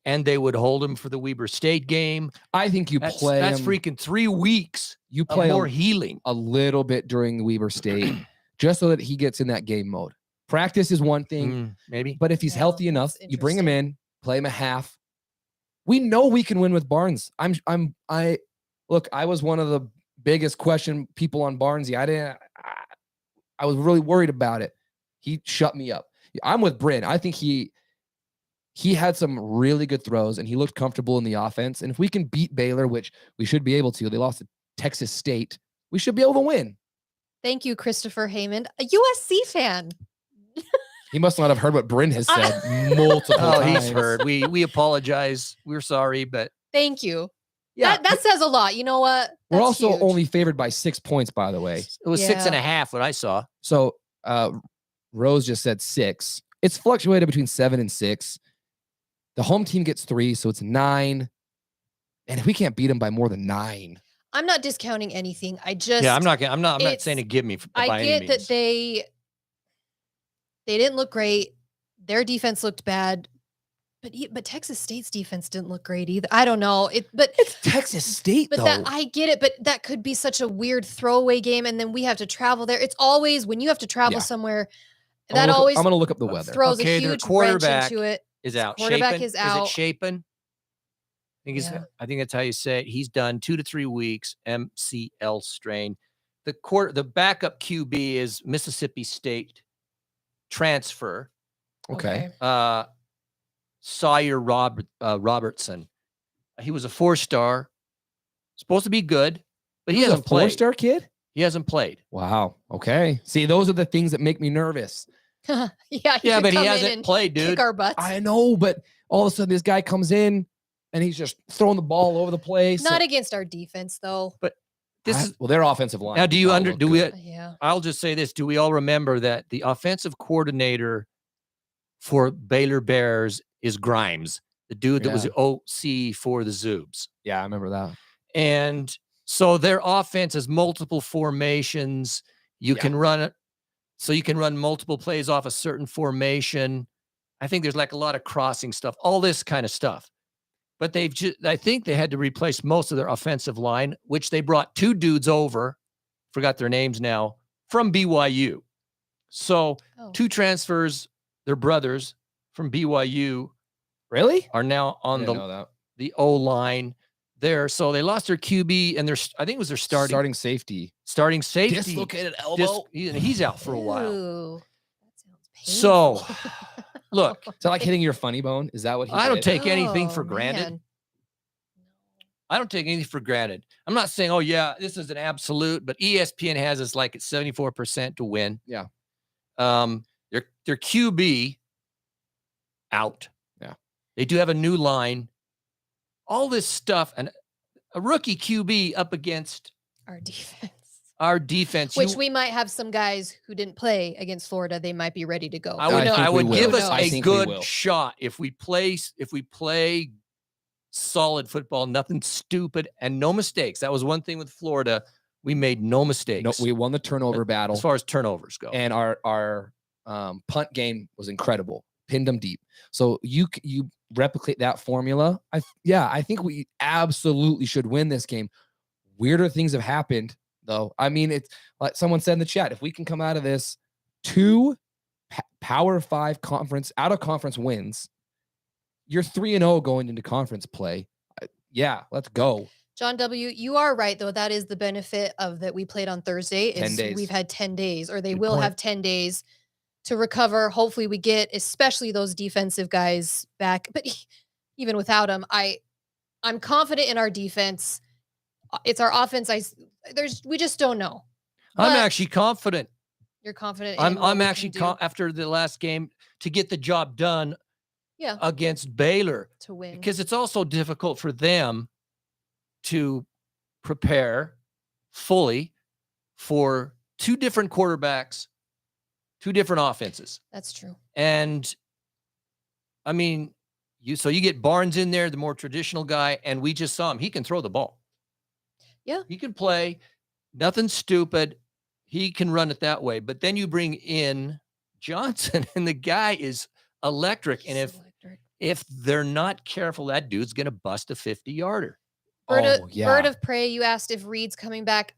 Speaker 2: and they would hold him for the Weber State game.
Speaker 3: I think you
Speaker 2: That's
Speaker 3: play him,
Speaker 2: freaking 3 weeks
Speaker 3: you
Speaker 2: of
Speaker 3: play
Speaker 2: more
Speaker 3: him
Speaker 2: healing.
Speaker 3: a little bit during the Weber State just so that he gets in that game mode. Practice is one thing,
Speaker 2: Maybe.
Speaker 3: but if he's
Speaker 1: Yeah,
Speaker 3: healthy enough,
Speaker 1: that's
Speaker 3: you bring him in, play him a half. We know we can win with Barnes. I was one of the biggest question people on Barnesy. I was really worried about it. He shut me up. I'm with Bryn. I think he had some really good throws and he looked comfortable in the offense. And if we can beat Baylor, which we should be able to, they lost to Texas State, we should be able to win.
Speaker 1: Thank you, Christopher Heyman, a USC fan.
Speaker 3: He must not have heard what Bryn has said multiple
Speaker 2: Oh,
Speaker 3: times.
Speaker 2: he's heard. We apologize. We're sorry, but
Speaker 1: Thank you.
Speaker 3: Yeah,
Speaker 1: That says a lot. You know what?
Speaker 3: we're
Speaker 1: That's
Speaker 3: also
Speaker 1: huge.
Speaker 3: only favored by 6 points, by the way.
Speaker 2: it was
Speaker 1: Yeah.
Speaker 2: 6.5 what I saw.
Speaker 3: So Rose just said 6. It's fluctuated between 7 and 6. The home team gets 3, so it's 9. And if we can't beat them by more than 9,
Speaker 1: I'm not discounting anything. I just
Speaker 2: I'm not saying to give me by
Speaker 1: I
Speaker 2: any
Speaker 1: get
Speaker 2: means.
Speaker 1: that they didn't look great. Their defense looked bad. But Texas State's defense didn't look great either. I don't know.
Speaker 3: it's Texas State,
Speaker 1: but
Speaker 3: though.
Speaker 1: that I get it, but that could be such a weird throwaway game, and then we have to travel there. It's always when you have to travel somewhere, that always
Speaker 3: I'm gonna look up the weather.
Speaker 1: throws
Speaker 2: Okay,
Speaker 1: a
Speaker 2: their
Speaker 1: huge wrench
Speaker 2: quarterback
Speaker 1: into it.
Speaker 2: is out.
Speaker 1: Quarterback
Speaker 2: Chapin?
Speaker 1: is out.
Speaker 2: Is it Chapin? I think that's how you say it. He's done 2 to 3 weeks. MCL strain. The backup QB is Mississippi State transfer.
Speaker 3: Okay.
Speaker 2: Sawyer Robertson. He was a 4-star, supposed to be good, but he hasn't played.
Speaker 3: 4-star kid?
Speaker 2: He hasn't played.
Speaker 3: Wow. Okay. See, those are the things that make me nervous.
Speaker 1: Yeah,
Speaker 2: but he hasn't played, dude.
Speaker 1: Kick our butts.
Speaker 3: I know, but all of a sudden this guy comes in and he's just throwing the ball all over the place.
Speaker 1: Not against our defense, though.
Speaker 2: But this is
Speaker 3: their offensive line.
Speaker 2: now.
Speaker 1: Yeah.
Speaker 2: I'll just say this: do we all remember that the offensive coordinator for Baylor Bears is Grimes, the dude that was the OC for the Zoobs?
Speaker 3: Yeah, I remember that.
Speaker 2: And so their offense is multiple formations. You can run it, so you can run multiple plays off a certain formation. I think there's like a lot of crossing stuff, all this kind of stuff. But I think they had to replace most of their offensive line, which they brought 2 dudes over, forgot their names now, from BYU. So 2 transfers, they're brothers from BYU.
Speaker 3: Really?
Speaker 2: Are now on the O line there. So they lost their QB and I think it was their starting safety.
Speaker 3: Dislocated elbow.
Speaker 2: He's out for a while.
Speaker 1: Ooh, that sounds
Speaker 2: So
Speaker 1: painful.
Speaker 2: look,
Speaker 3: Is that like hitting your funny bone? Is that what he
Speaker 2: I don't
Speaker 3: did?
Speaker 2: take anything for
Speaker 1: Oh,
Speaker 2: granted.
Speaker 1: man.
Speaker 2: I don't take anything for granted. I'm not saying, oh yeah, this is an absolute, but ESPN has us like at 74% to win.
Speaker 3: Yeah.
Speaker 2: Their QB out.
Speaker 3: Yeah.
Speaker 2: They do have a new line. All this stuff, and a rookie QB up against
Speaker 1: Our defense. Which
Speaker 2: You-
Speaker 1: we might have some guys who didn't play against Florida. They might be ready to go.
Speaker 2: I would give us
Speaker 3: I
Speaker 2: a
Speaker 3: think we
Speaker 2: good
Speaker 3: will.
Speaker 2: shot if we play solid football, nothing stupid and no mistakes. That was one thing with Florida. We made no mistakes.
Speaker 3: No, we won the turnover battle.
Speaker 2: As far as turnovers go.
Speaker 3: And our punt game was incredible. Pinned them deep. So you replicate that formula. I think we absolutely should win this game. Weirder things have happened, though. I mean, it's like someone said in the chat, if we can come out of this 2 Power 5 conference out of conference wins, you're 3-0 going into conference play. Yeah, let's go.
Speaker 1: John W., you are right, though. That is the benefit of that we played on Thursday.
Speaker 3: 10 days.
Speaker 1: We've had 10 days, or they
Speaker 3: Good
Speaker 1: will
Speaker 3: point.
Speaker 1: have 10 days to recover. Hopefully we get especially those defensive guys back. But even without them, I'm confident in our defense. It's our offense. We just don't know.
Speaker 2: I'm
Speaker 1: But
Speaker 2: actually confident.
Speaker 1: You're confident.
Speaker 2: I'm actually after the last game to get the job done against Baylor
Speaker 1: to win,
Speaker 2: because it's also difficult for them to prepare fully for 2 different quarterbacks, 2 different offenses.
Speaker 1: That's true.
Speaker 2: And I mean, you get Barnes in there, the more traditional guy, and we just saw him. He can throw the ball.
Speaker 1: Yeah.
Speaker 2: He can play. Nothing stupid. He can run it that way. But then you bring in Johnson, and the guy is electric. And if they're not careful, that dude's going to bust a 50-yarder.
Speaker 1: Bird of Prey, you asked if Reed's coming back.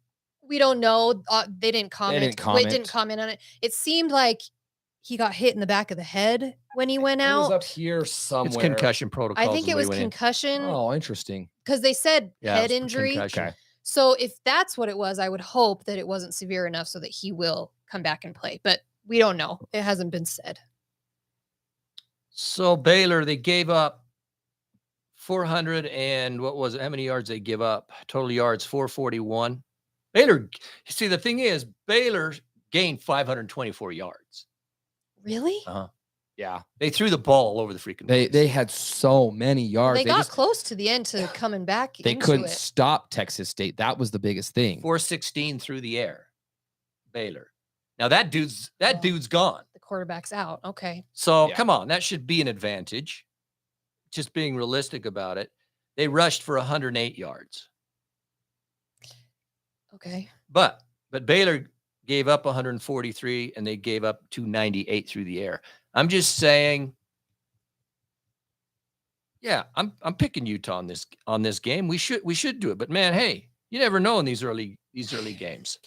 Speaker 1: We don't know. They didn't comment. Witt didn't comment on it. It seemed like he got hit in the back of the head when he went out.
Speaker 3: It was up here somewhere.
Speaker 2: It's concussion protocol.
Speaker 1: I think it was concussion.
Speaker 3: Oh, interesting.
Speaker 1: Because they said head injury.
Speaker 3: Okay.
Speaker 1: So if that's what it was, I would hope that it wasn't severe enough so that he will come back and play. But we don't know. It hasn't been said.
Speaker 2: So Baylor, they gave up 400 and what was it? How many yards they give up? Total yards 441. Baylor. See, the thing is, Baylor gained 524 yards.
Speaker 1: Really?
Speaker 3: Yeah.
Speaker 2: They threw the ball all over the freaking place.
Speaker 3: They had so many yards.
Speaker 1: They got close to the end to coming back.
Speaker 3: They couldn't stop Texas State. That was the biggest thing.
Speaker 2: 416 through the air. Baylor. Now that dude's gone.
Speaker 1: The quarterback's out. Okay.
Speaker 2: So
Speaker 3: Yeah.
Speaker 2: come on, that should be an advantage. Just being realistic about it. They rushed for 108 yards.
Speaker 1: Okay.
Speaker 2: But Baylor gave up 143 and they gave up 298 through the air. I'm just saying, yeah, I'm picking Utah on this game. We should do it. But man, hey, you never know in these early games.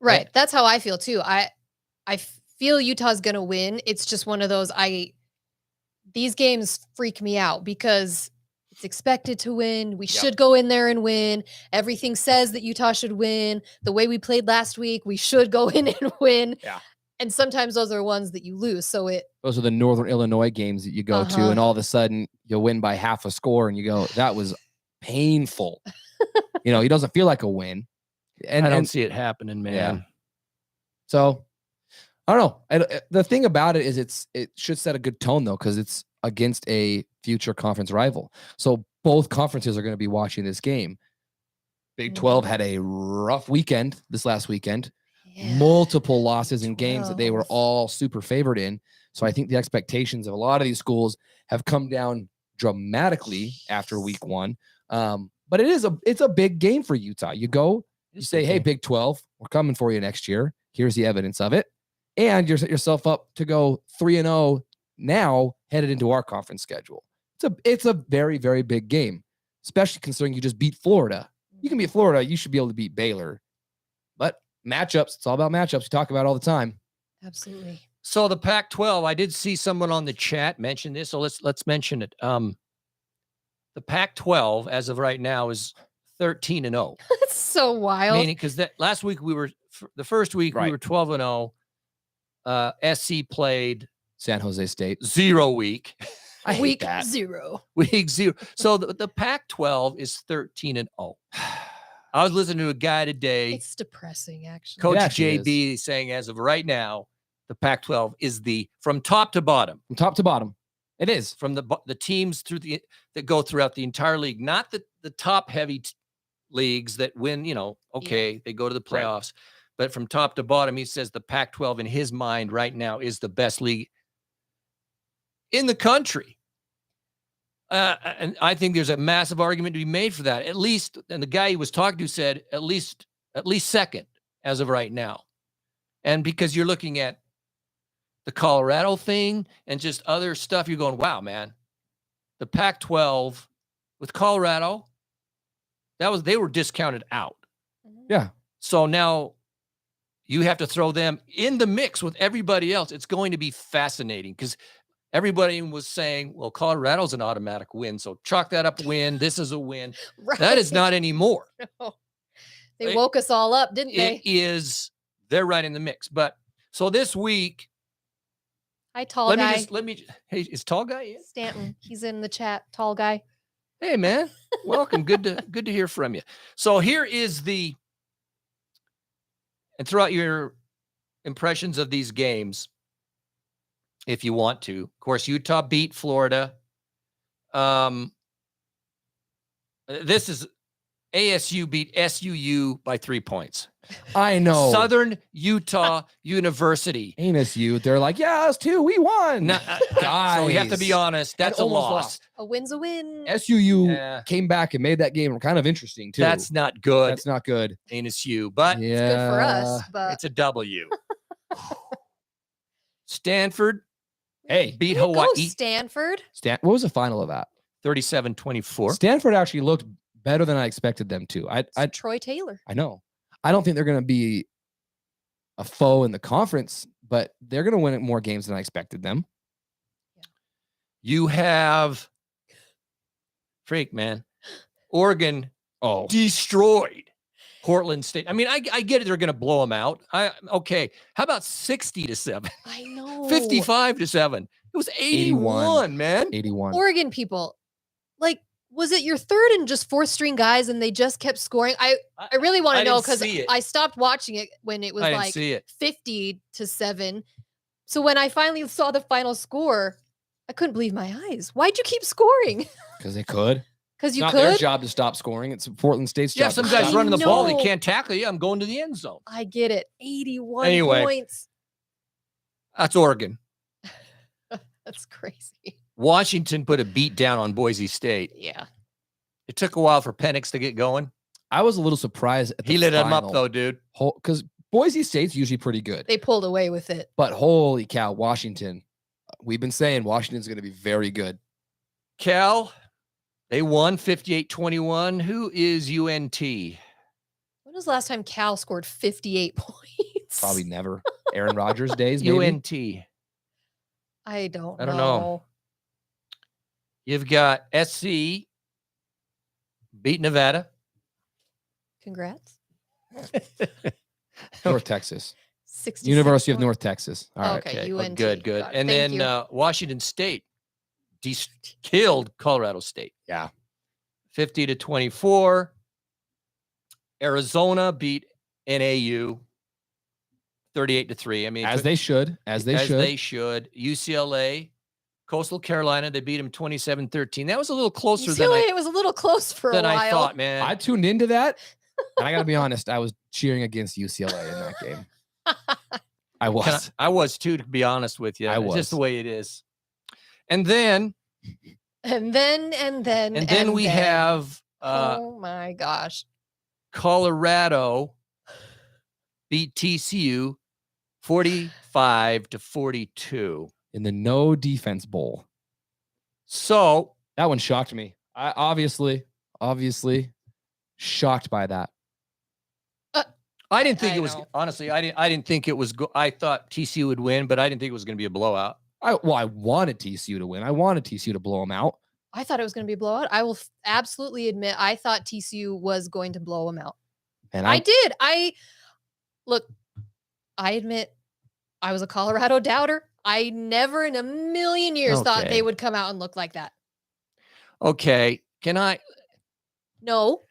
Speaker 1: Right. That's how I feel too. I feel Utah's going to win. It's just one of those these games freak me out because it's expected to win. We should go in there and win. Everything says that Utah should win. The way we played last week, we should go in and win.
Speaker 3: Yeah.
Speaker 1: And sometimes those are ones that you lose. So
Speaker 3: those are the Northern Illinois games that you go to, and all of a sudden you'll win by half a score, and you go, "That was painful." It doesn't feel like a win. And
Speaker 2: I don't see it happening, man.
Speaker 3: Yeah. So I don't know. The thing about it is it should set a good tone though, because it's against a future conference rival. So both conferences are going to be watching this game. Big 12 had a rough weekend this last weekend. Yeah. Multiple losses in games that they were all super favored in. So I think the expectations of a lot of these schools have come down dramatically after week 1. But it's a big game for Utah. You go, you say, "Hey, Big 12, we're coming for you next year. Here's the evidence of it." And you're set yourself up to go 3-0 now headed into our conference schedule. It's a very, very big game, especially considering you just beat Florida. You can beat Florida. You should be able to beat Baylor. But matchups, it's all about matchups. We talk about all the time.
Speaker 1: Absolutely.
Speaker 2: So the Pac-12, I did see someone on the chat mention this, so let's mention it. The Pac-12, as of right now, is 13-0.
Speaker 1: That's so wild.
Speaker 2: Meaning, because that last week the first week we were 12-0. SC played
Speaker 3: San Jose State
Speaker 2: 0 week.
Speaker 3: I hate
Speaker 1: week
Speaker 3: that.
Speaker 1: 0.
Speaker 2: Week 0. So the Pac-12 is 13-0. I was listening to a guy today.
Speaker 1: It's depressing, actually.
Speaker 2: Coach JB is saying, as of right now, the Pac-12 is from top to bottom.
Speaker 3: From top to bottom. It is.
Speaker 2: From the teams that go throughout the entire league, not the top heavy leagues that win, they go to the playoffs. Right. But from top to bottom, he says the Pac-12 in his mind right now is the best league in the country. And I think there's a massive argument to be made for that. At least, and the guy he was talking to said at least second as of right now. And because you're looking at the Colorado thing and just other stuff, you're going, wow, man, the Pac-12 with Colorado, they were discounted out.
Speaker 3: Yeah.
Speaker 2: So now you have to throw them in the mix with everybody else. It's going to be fascinating because everybody was saying, well, Colorado's an automatic win. So chalk that up win. This is a win. Right. That is not anymore.
Speaker 1: No. They woke us all up, didn't they?
Speaker 2: They're right in the mix. But so this week.
Speaker 1: Hi, tall guy.
Speaker 2: Hey, is tall guy in?
Speaker 1: Stanton. He's in the chat. Tall guy.
Speaker 2: Hey, man. Welcome. Good to hear from you. So here is and throughout your impressions of these games, if you want to. Of course, Utah beat Florida. This is ASU beat SUU by 3 points.
Speaker 3: I know.
Speaker 2: Southern Utah University.
Speaker 3: ASU. They're like, yeah, us too. We won.
Speaker 2: Guys. So we have to be honest. That's a loss.
Speaker 3: Lost.
Speaker 1: A win's a win.
Speaker 3: SUU came back and made that game kind of interesting too.
Speaker 2: That's not good.
Speaker 3: That's not good.
Speaker 2: ASU, but
Speaker 1: it's good for us. But
Speaker 2: it's a W. Stanford.
Speaker 3: Hey,
Speaker 2: beat Hawaii.
Speaker 1: Go Stanford.
Speaker 3: What was the final of that?
Speaker 2: 37-24.
Speaker 3: Stanford actually looked better than I expected them to.
Speaker 1: Troy Taylor.
Speaker 3: I know. I don't think they're going to be a foe in the conference, but they're going to win more games than I expected them.
Speaker 1: Yeah.
Speaker 2: You have man. Oregon destroyed Portland State. I mean, I get it. They're going to blow them out. Okay. How about 60-7?
Speaker 1: I know.
Speaker 2: 55-7. It was 81, man.
Speaker 3: 81.
Speaker 1: Oregon people, was it your third and just fourth string guys and they just kept scoring? I really want to know because I stopped watching it when it was 50-7. So when I finally saw the final score, I couldn't believe my eyes. Why'd you keep scoring?
Speaker 3: Because they could.
Speaker 1: Because you
Speaker 3: Not their
Speaker 1: could.
Speaker 3: job to stop scoring. It's Portland State's
Speaker 2: Yeah,
Speaker 3: job.
Speaker 2: some
Speaker 3: to
Speaker 2: guys
Speaker 3: stop
Speaker 2: running the ball, they
Speaker 1: know.
Speaker 2: can't tackle you. I'm going to the end zone.
Speaker 1: I get it. 81
Speaker 2: Anyway.
Speaker 1: points.
Speaker 2: That's Oregon.
Speaker 1: That's crazy.
Speaker 2: Washington put a beat down on Boise State.
Speaker 1: Yeah.
Speaker 2: It took a while for Penix to get going.
Speaker 3: I was a little surprised. At the
Speaker 2: He lit him up
Speaker 3: final,
Speaker 2: though, dude.
Speaker 3: Because Boise State's usually pretty good.
Speaker 1: They pulled away with it.
Speaker 3: But holy cow, Washington. We've been saying Washington's going to be very good.
Speaker 2: Cal, they won 58-21. Who is UNT?
Speaker 1: When was the last time Cal scored 58 points?
Speaker 3: Probably never. Aaron Rodgers days, maybe.
Speaker 2: UNT.
Speaker 1: I don't know.
Speaker 2: I don't know. You've got SC beat Nevada.
Speaker 1: Congrats.
Speaker 3: North Texas.
Speaker 1: 66
Speaker 3: University of
Speaker 1: points.
Speaker 3: North Texas. All right.
Speaker 1: Okay,
Speaker 2: Oh,
Speaker 1: UNT.
Speaker 2: good.
Speaker 1: Got it.
Speaker 2: And
Speaker 1: Thank
Speaker 2: then
Speaker 1: you.
Speaker 2: Washington State killed Colorado State.
Speaker 3: Yeah.
Speaker 2: 50-24. Arizona beat NAU 38-3. I mean,
Speaker 3: As they should. As they should.
Speaker 2: UCLA, Coastal Carolina, they beat them 27-13. That was a little closer
Speaker 1: UCLA, it was a little close for a
Speaker 2: than
Speaker 1: while.
Speaker 2: I thought, man.
Speaker 3: I tuned into that. And I got to be honest, I was cheering against UCLA in that game. I was.
Speaker 2: I was too, to be honest with you.
Speaker 3: I
Speaker 2: It's
Speaker 3: was.
Speaker 2: just the way it is. And then
Speaker 1: And then
Speaker 2: we have
Speaker 1: oh my gosh.
Speaker 2: Colorado beat TCU 45-42.
Speaker 3: In the no defense bowl.
Speaker 2: So
Speaker 3: That one shocked me. I obviously shocked by that.
Speaker 2: I didn't think
Speaker 1: I
Speaker 2: it was
Speaker 1: know.
Speaker 2: honestly. I didn't think it was. I thought TCU would win, but I didn't think it was going to be a blowout.
Speaker 3: I wanted TCU to win. I wanted TCU to blow them out.
Speaker 1: I thought it was going to be a blowout. I will absolutely admit I thought TCU was going to blow them out.
Speaker 3: And
Speaker 1: I did. I admit I was a Colorado doubter. I never in a million years thought
Speaker 2: Okay.
Speaker 1: they would come out and look like that.
Speaker 2: Okay, can I?
Speaker 1: No,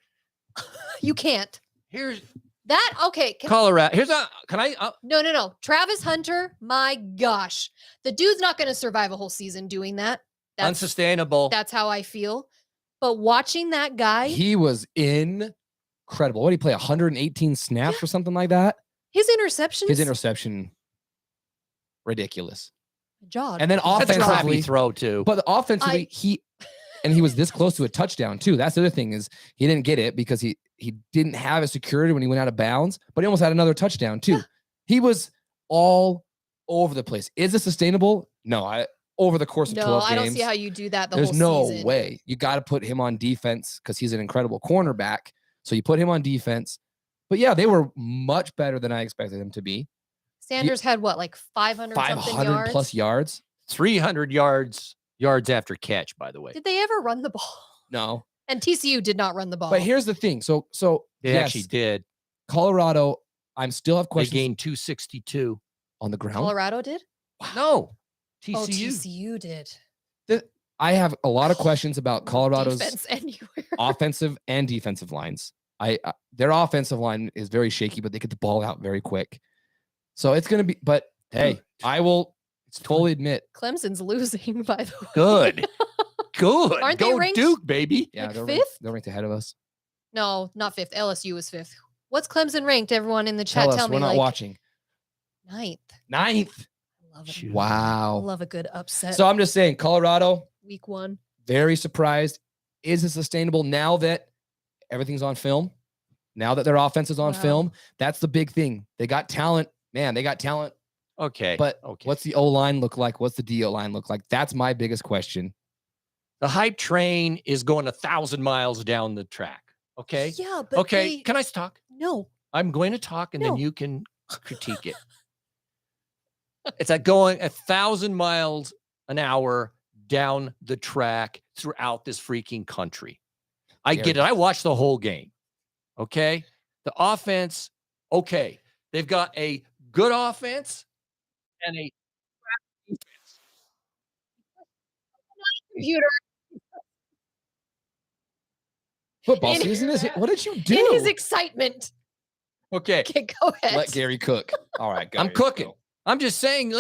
Speaker 1: you can't.
Speaker 2: Here's
Speaker 1: That okay?
Speaker 2: Colorado. Here's a. Can I?
Speaker 1: No. Travis Hunter, my gosh, the dude's not going to survive a whole season doing that.
Speaker 2: Unsustainable.
Speaker 1: That's how I feel. But watching that guy,
Speaker 3: he was incredible. What did he play? 118 snaps or something like that?
Speaker 1: his interceptions,
Speaker 3: His interception, ridiculous.
Speaker 1: Jawed.
Speaker 3: And then
Speaker 2: That's a crappy
Speaker 3: offensively,
Speaker 2: throw too.
Speaker 3: but offensively, he was this close to a touchdown too. That's the other thing is he didn't get it because he didn't have a security when he went out of bounds, but he almost had another touchdown too.
Speaker 1: Yeah.
Speaker 3: He was all over the place. Is it sustainable? No, over the course of 12
Speaker 1: I
Speaker 3: games.
Speaker 1: don't see how you do that the
Speaker 3: There's
Speaker 1: whole
Speaker 3: no
Speaker 1: season.
Speaker 3: way. You got to put him on defense because he's an incredible cornerback. So you put him on defense. But yeah, they were much better than I expected them to be.
Speaker 1: Sanders had what, like 500 something
Speaker 3: 500
Speaker 1: yards?
Speaker 3: plus yards.
Speaker 2: 300 yards after catch. By the way,
Speaker 1: Did they ever run the ball?
Speaker 3: No.
Speaker 1: And TCU did not run the ball.
Speaker 3: But here's the thing. So
Speaker 2: they
Speaker 3: yes,
Speaker 2: actually did.
Speaker 3: Colorado, I still have
Speaker 2: They
Speaker 3: questions
Speaker 2: gained 262.
Speaker 3: on the ground.
Speaker 2: No,
Speaker 1: Colorado did?
Speaker 2: TCU.
Speaker 1: Oh, TCU did.
Speaker 3: I have a lot of questions about Colorado's
Speaker 1: Defense anywhere.
Speaker 3: offensive and defensive lines. Their offensive line is very shaky, but they get the ball out very quick. So it's going to be, but hey, I will fully admit.
Speaker 1: Clemson's losing, by the way.
Speaker 2: Good. Good.
Speaker 1: Aren't they
Speaker 2: Go
Speaker 1: ranked-
Speaker 2: Duke, baby.
Speaker 3: Yeah,
Speaker 1: Like
Speaker 3: they're
Speaker 1: fifth?
Speaker 3: They're ranked ahead of us.
Speaker 1: No, not fifth. LSU is fifth. What's Clemson ranked? Everyone in the chat,
Speaker 3: Tell us,
Speaker 1: tell me.
Speaker 3: we're not
Speaker 1: like,
Speaker 3: watching.
Speaker 1: Ninth.
Speaker 3: 9th.
Speaker 1: I love it.
Speaker 2: Shoot.
Speaker 1: I
Speaker 3: Wow.
Speaker 1: love a good upset.
Speaker 3: So I'm just saying, Colorado,
Speaker 1: Week 1.
Speaker 3: very surprised. Is it sustainable now that everything's on film? Now that their offense is on
Speaker 1: Wow.
Speaker 3: film? That's the big thing. They got talent. Man, they got talent.
Speaker 2: Okay.
Speaker 3: But
Speaker 2: okay.
Speaker 3: what's the O line look like? What's the D line look like? That's my biggest question.
Speaker 2: The hype train is going 1,000 miles down the track. Okay.
Speaker 1: Yeah, but
Speaker 2: Okay. Can I talk?
Speaker 1: no.
Speaker 2: I'm going to talk and
Speaker 1: No.
Speaker 2: then you can critique it. It's like going 1,000 miles an hour down the track throughout this freaking country. I get it. I watched the whole game. Okay. The offense, okay. They've got a good offense and a crap defense.
Speaker 1: Computer
Speaker 3: Football
Speaker 1: In-
Speaker 3: season is. What did you do?
Speaker 1: in his excitement.
Speaker 2: Okay.
Speaker 1: Okay, go ahead.
Speaker 3: Let Gary cook. All right,
Speaker 2: I'm
Speaker 3: Gary,
Speaker 2: cooking.
Speaker 3: go.
Speaker 2: I'm just saying,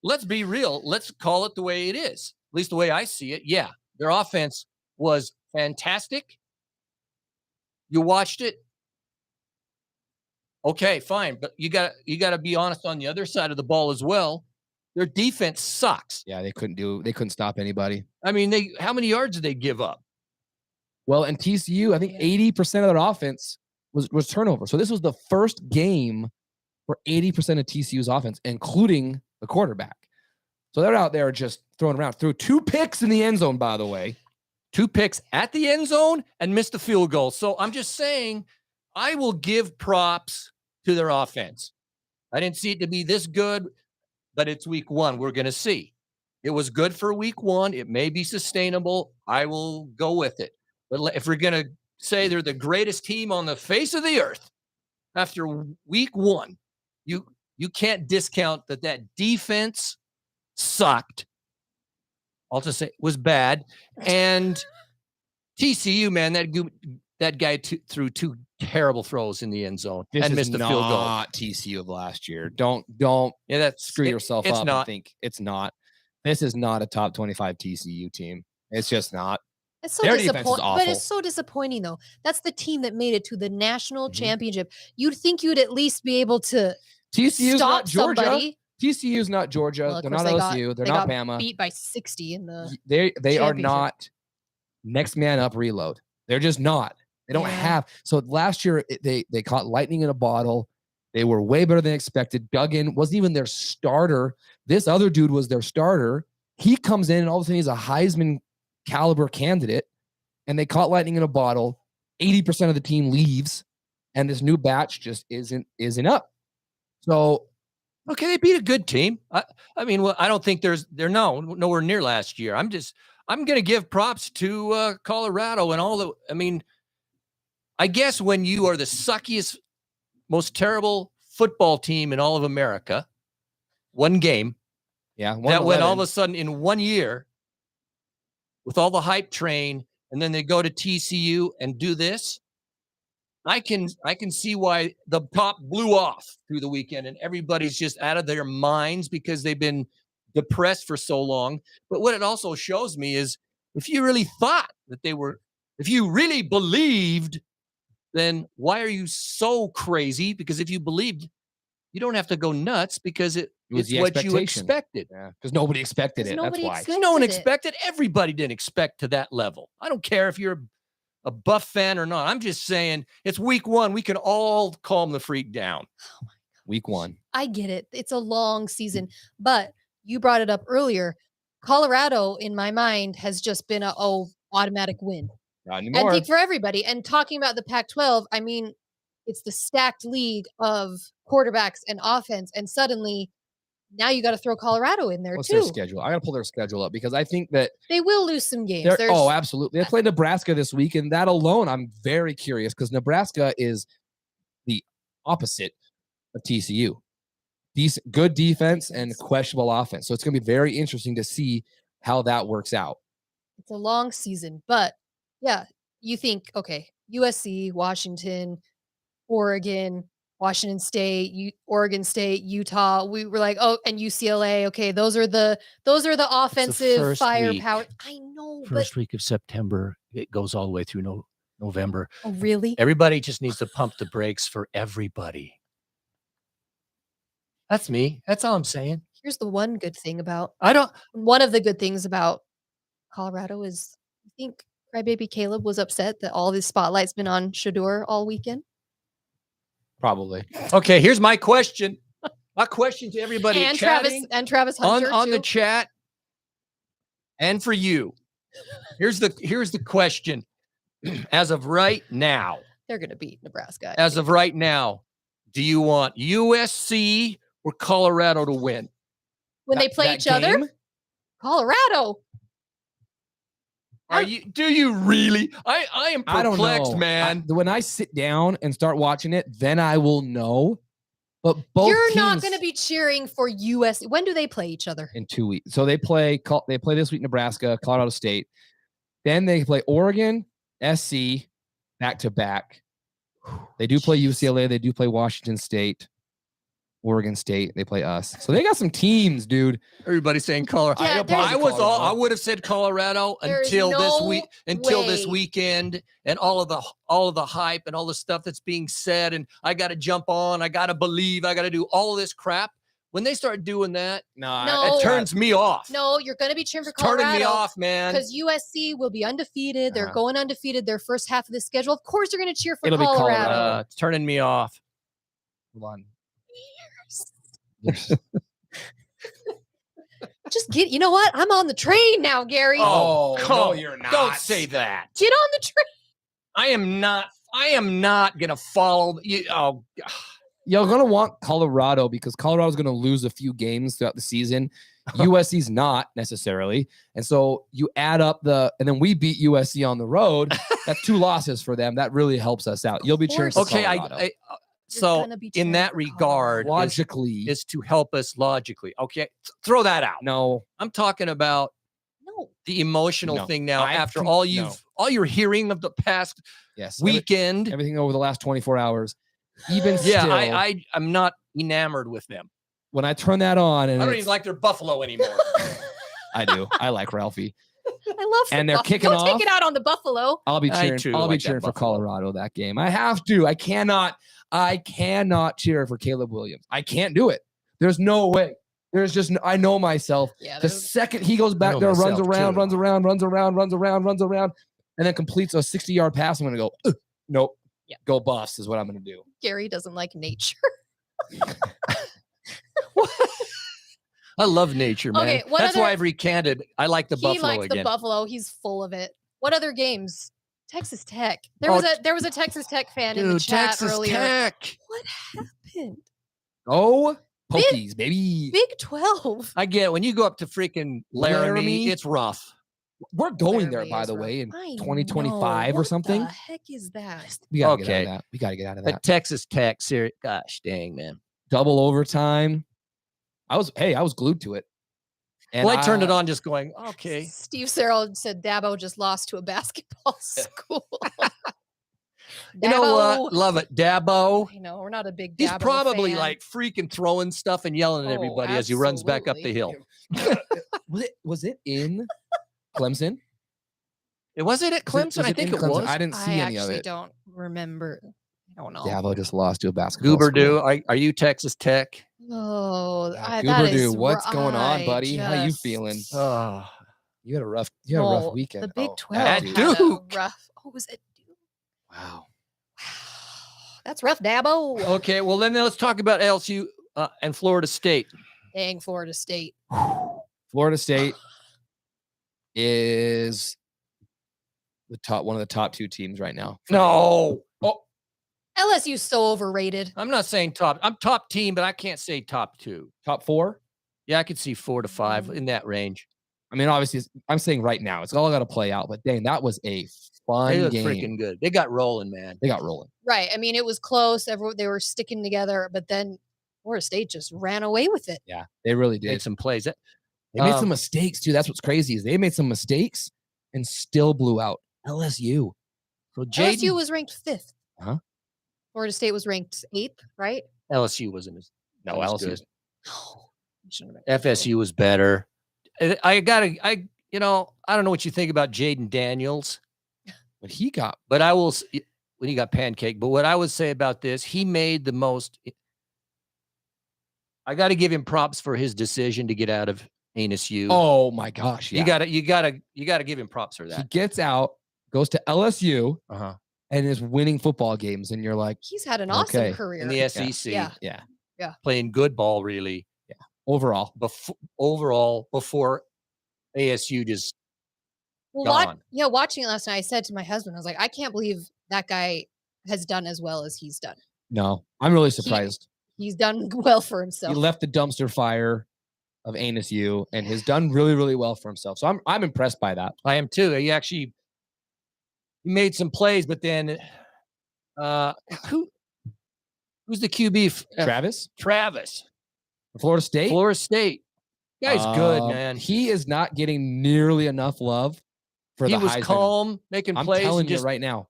Speaker 2: let's be real. Let's call it the way it is. At least the way I see it. Yeah. Their offense was fantastic? You watched it? Okay, fine. But you got to be honest on the other side of the ball as well. Their defense sucks.
Speaker 3: Yeah, they couldn't stop anybody.
Speaker 2: I mean, how many yards did they give up?
Speaker 3: Well, and TCU, I think 80% of their offense was turnover. So this was the first game for 80% of TCU's offense, including the quarterback. So they're out there just throwing around. Threw 2 picks in the end zone, by the way.
Speaker 2: 2 picks at the end zone and missed a field goal. So I'm just saying, I will give props to their offense. I didn't see it to be this good, but it's week 1. We're going to see. It was good for week 1. It may be sustainable. I will go with it. But if we're going to say they're the greatest team on the face of the earth after week 1, you can't discount that defense sucked. I'll just say it was bad. And TCU, man, that guy threw 2 terrible throws in the end zone and missed a field goal.
Speaker 3: Not TCU of last year. Don't screw yourself up and think it's not. This is not a top 25 TCU team. It's just not.
Speaker 1: It's so disappointing, but it's so disappointing though. That's the team that made it to the national championship. You'd think you'd at least be able to
Speaker 3: TCU's
Speaker 1: stop
Speaker 3: not Georgia.
Speaker 1: somebody.
Speaker 3: TCU's not Georgia.
Speaker 1: Well,
Speaker 3: they're not LSU. They're not Bama.
Speaker 1: Beat by 60 in the.
Speaker 3: They are not next man up reload. They're just not. They don't have. So last year they caught lightning in a bottle. They were way better than expected. Duggan wasn't even their starter. This other dude was their starter. He comes in and all of a sudden he's a Heisman caliber candidate, and they caught lightning in a bottle. 80% of the team leaves, and this new batch just isn't up. So,
Speaker 2: okay, they beat a good team. I mean, well, I don't think they're nowhere near last year. I'm going to give props to Colorado and all the. I mean, I guess when you are the suckiest, most terrible football team in all of America, one game, that went all of a sudden in 1 year. With all the hype train, and then they go to TCU and do this, I can see why the top blew off through the weekend, and everybody's just out of their minds because they've been depressed for so long. But what it also shows me is if you really thought that if you really believed, then why are you so crazy? Because if you believed, you don't have to go nuts because it's what you expected.
Speaker 3: Yeah, because nobody expected it. That's why.
Speaker 2: No one expected. Everybody didn't expect to that level. I don't care if you're a Buff fan or not. I'm just saying it's week 1. We can all calm the freak down.
Speaker 1: Oh my God.
Speaker 3: Week 1.
Speaker 1: I get it. It's a long season, but you brought it up earlier. Colorado, in my mind, has just been automatic win.
Speaker 3: Not anymore.
Speaker 1: I think for everybody. And talking about the Pac-12, I mean, it's the stacked league of quarterbacks and offense, and suddenly now you got to throw Colorado in there
Speaker 3: What's
Speaker 1: too.
Speaker 3: Their schedule? I got to pull their schedule up because I think that
Speaker 1: they will lose some games.
Speaker 3: Oh, absolutely. They play Nebraska this week, and that alone, I'm very curious because Nebraska is the opposite of TCU. Good defense and questionable offense. So it's going to be very interesting to see how that works out.
Speaker 1: It's a long season, but yeah, you think, okay, USC, Washington, Oregon, Washington State, Oregon State, Utah. We were like, oh, and UCLA. Okay, those are the offensive firepower. I know,
Speaker 2: first week of September, it goes all the way through November.
Speaker 1: Oh, really?
Speaker 2: Everybody just needs to pump the brakes for everybody. That's me. That's all I'm saying.
Speaker 1: Here's the one good thing about
Speaker 2: one
Speaker 1: of the good things about Colorado is I think Crybaby Caleb was upset that all this spotlight's been on Shedeur all weekend.
Speaker 3: Probably.
Speaker 2: Okay, here's my question. My question to everybody
Speaker 1: and Travis Hunter
Speaker 2: on the chat, and for you. Here's the question. As of right now,
Speaker 1: they're going to beat Nebraska.
Speaker 2: As of right now, do you want USC or Colorado to win
Speaker 1: when they play each other? Colorado.
Speaker 2: Do you really? I am perplexed, man.
Speaker 3: When I sit down and start watching it, then I will know. But both
Speaker 1: You're not going to be cheering for USC. When do they play each other?
Speaker 3: In 2 weeks. So they play this week Nebraska, Colorado State. Then they play Oregon, SC, back to back. They do play UCLA. They do play Washington State. Oregon State. They play us. So they got some teams, dude.
Speaker 2: Everybody's saying Colorado.
Speaker 1: Yeah,
Speaker 2: I would have said Colorado
Speaker 1: There's
Speaker 2: until
Speaker 1: no
Speaker 2: this
Speaker 1: way.
Speaker 2: weekend and all of the hype and all the stuff that's being said. And I got to jump on. I got to believe. I got to do all of this crap. When they start doing that,
Speaker 1: No.
Speaker 2: it turns me off.
Speaker 1: No, you're going to be cheering for
Speaker 2: It's turning
Speaker 1: Colorado.
Speaker 2: me off, man.
Speaker 1: Because USC will be undefeated. They're going undefeated their first half of the schedule. Of course, you're going to cheer for
Speaker 3: It'll be
Speaker 1: Colorado.
Speaker 2: It's turning me off.
Speaker 3: Hold on.
Speaker 1: Just get, you know what? I'm on the train now, Gary.
Speaker 3: Oh,
Speaker 2: no,
Speaker 3: you're not.
Speaker 2: Don't say that.
Speaker 1: Get on the train.
Speaker 2: I am not going to follow you. Oh,
Speaker 3: You're going to want Colorado because Colorado's going to lose a few games throughout the season. USC's not necessarily. And so you add up and then we beat USC on the road. That's 2 losses for them. That really helps us out. You'll be cheering for Colorado.
Speaker 2: So in that regard,
Speaker 3: logically
Speaker 2: is to help us logically. Okay, throw that out.
Speaker 3: No,
Speaker 2: I'm talking about the emotional thing now. After all you're hearing of the past weekend,
Speaker 3: everything over the last 24 hours. Even still,
Speaker 2: I'm not enamored with them.
Speaker 3: When I turn that on, and
Speaker 2: I don't even like their Buffalo anymore.
Speaker 3: I do. I like Ralphie.
Speaker 1: I love.
Speaker 3: And they're kicking off.
Speaker 1: Don't take it out on the Buffalo.
Speaker 3: I'll be cheering. I'll be cheering for Colorado that game. I have to. I cannot cheer for Caleb Williams. I can't do it. There's no way. There's just. I know myself.
Speaker 1: Yeah,
Speaker 3: the second he goes back there, runs around, and then completes a 60-yard pass, I'm gonna go. Nope.
Speaker 1: Yeah.
Speaker 3: Go Buffs is what I'm gonna do.
Speaker 1: Gary doesn't like nature.
Speaker 2: I love nature, man.
Speaker 1: Okay,
Speaker 2: That's why I've recanted. I like the Buffalo again.
Speaker 1: He likes the Buffalo. He's full of it. What other games? Texas Tech. There was a Texas Tech fan in the chat
Speaker 2: Texas
Speaker 1: earlier.
Speaker 2: Tech.
Speaker 1: What happened?
Speaker 3: Oh, Pokies, baby.
Speaker 1: Big 12.
Speaker 2: I get it. When you go up to freaking Laramie, it's rough.
Speaker 3: We're going there, by the way, in 2025 or something.
Speaker 1: What the heck is that?
Speaker 3: We gotta get out of that. We gotta get out of that.
Speaker 2: But Texas Tech, serious. Gosh, dang, man.
Speaker 3: Double overtime. I was glued to it.
Speaker 2: And I turned it on just going, okay.
Speaker 1: Steve Serrell said Dabo just lost to a basketball school.
Speaker 2: You know what? Love it. Dabo.
Speaker 1: I know, we're not a big Dabo
Speaker 2: He's probably
Speaker 1: fan.
Speaker 2: like freaking throwing stuff and yelling at everybody as he runs back up the hill.
Speaker 3: Was it in Clemson?
Speaker 2: Was it at Clemson? I think it was.
Speaker 3: I didn't see any of it.
Speaker 1: I don't remember. I don't know.
Speaker 3: Dabo just lost to a basketball
Speaker 2: Goober do. Are you Texas Tech?
Speaker 1: Oh,
Speaker 3: Goober do. What's going on, buddy? How you feeling?
Speaker 2: Oh,
Speaker 3: you had a rough weekend.
Speaker 1: The Big 12
Speaker 2: at
Speaker 1: had
Speaker 2: Duke.
Speaker 1: a rough. Oh, was it Duke?
Speaker 3: Wow.
Speaker 1: That's rough, Dabo.
Speaker 2: Okay, well then let's talk about LSU and Florida State.
Speaker 1: Dang, Florida State.
Speaker 3: Florida State is one of the top 2 teams right now.
Speaker 2: No. Oh,
Speaker 1: LSU's so overrated.
Speaker 2: I'm not saying top. I'm top team, but I can't say top 2.
Speaker 3: Top 4?
Speaker 2: Yeah, I could see 4 to 5 in that range.
Speaker 3: I mean, obviously, I'm saying right now, it's all got to play out. But dang, that was a fun
Speaker 2: They look
Speaker 3: game.
Speaker 2: freaking good. They got rolling, man.
Speaker 3: They got rolling.
Speaker 1: Right. I mean, it was close. They were sticking together, but then Florida State just ran away with it.
Speaker 3: Yeah, they really did.
Speaker 2: Made some plays.
Speaker 3: They made some mistakes too. That's what's crazy is they made some mistakes and still blew out LSU.
Speaker 2: So
Speaker 1: LSU was ranked 5th.
Speaker 3: Huh?
Speaker 1: Florida State was ranked 8th, right?
Speaker 2: LSU wasn't as
Speaker 3: LSU.
Speaker 2: Good. FSU was better. I don't know what you think about Jaden Daniels,
Speaker 3: But he got.
Speaker 2: but I will when he got pancake. But what I would say about this, he made the most. I got to give him props for his decision to get out of ANSU.
Speaker 3: Oh my gosh! Yeah.
Speaker 2: You gotta give him props for
Speaker 3: He
Speaker 2: that.
Speaker 3: gets out, goes to LSU,
Speaker 2: Uh-huh.
Speaker 3: and is winning football games, and you're like,
Speaker 1: He's had an awesome
Speaker 3: Okay.
Speaker 1: career.
Speaker 2: In the SEC,
Speaker 1: Yeah.
Speaker 3: yeah.
Speaker 2: playing good ball really.
Speaker 3: Overall,
Speaker 2: Before ASU just
Speaker 1: Well,
Speaker 2: gone.
Speaker 1: watching it last night, I said to my husband, I was like, I can't believe that guy has done as well as he's done.
Speaker 3: no, I'm really surprised.
Speaker 1: He's done well for
Speaker 3: He
Speaker 1: himself.
Speaker 3: left the dumpster fire of ANSU and has done really, really well for himself. So I'm impressed by that.
Speaker 2: I am too. He actually made some plays, but then who's the QB?
Speaker 3: Travis,
Speaker 2: Travis.
Speaker 3: Florida State.
Speaker 2: Florida State. Guy's good, man.
Speaker 3: He is not getting nearly enough love for
Speaker 2: He
Speaker 3: the
Speaker 2: was
Speaker 3: Heisman.
Speaker 2: calm, making
Speaker 3: I'm
Speaker 2: plays.
Speaker 3: telling
Speaker 2: and
Speaker 3: you right now,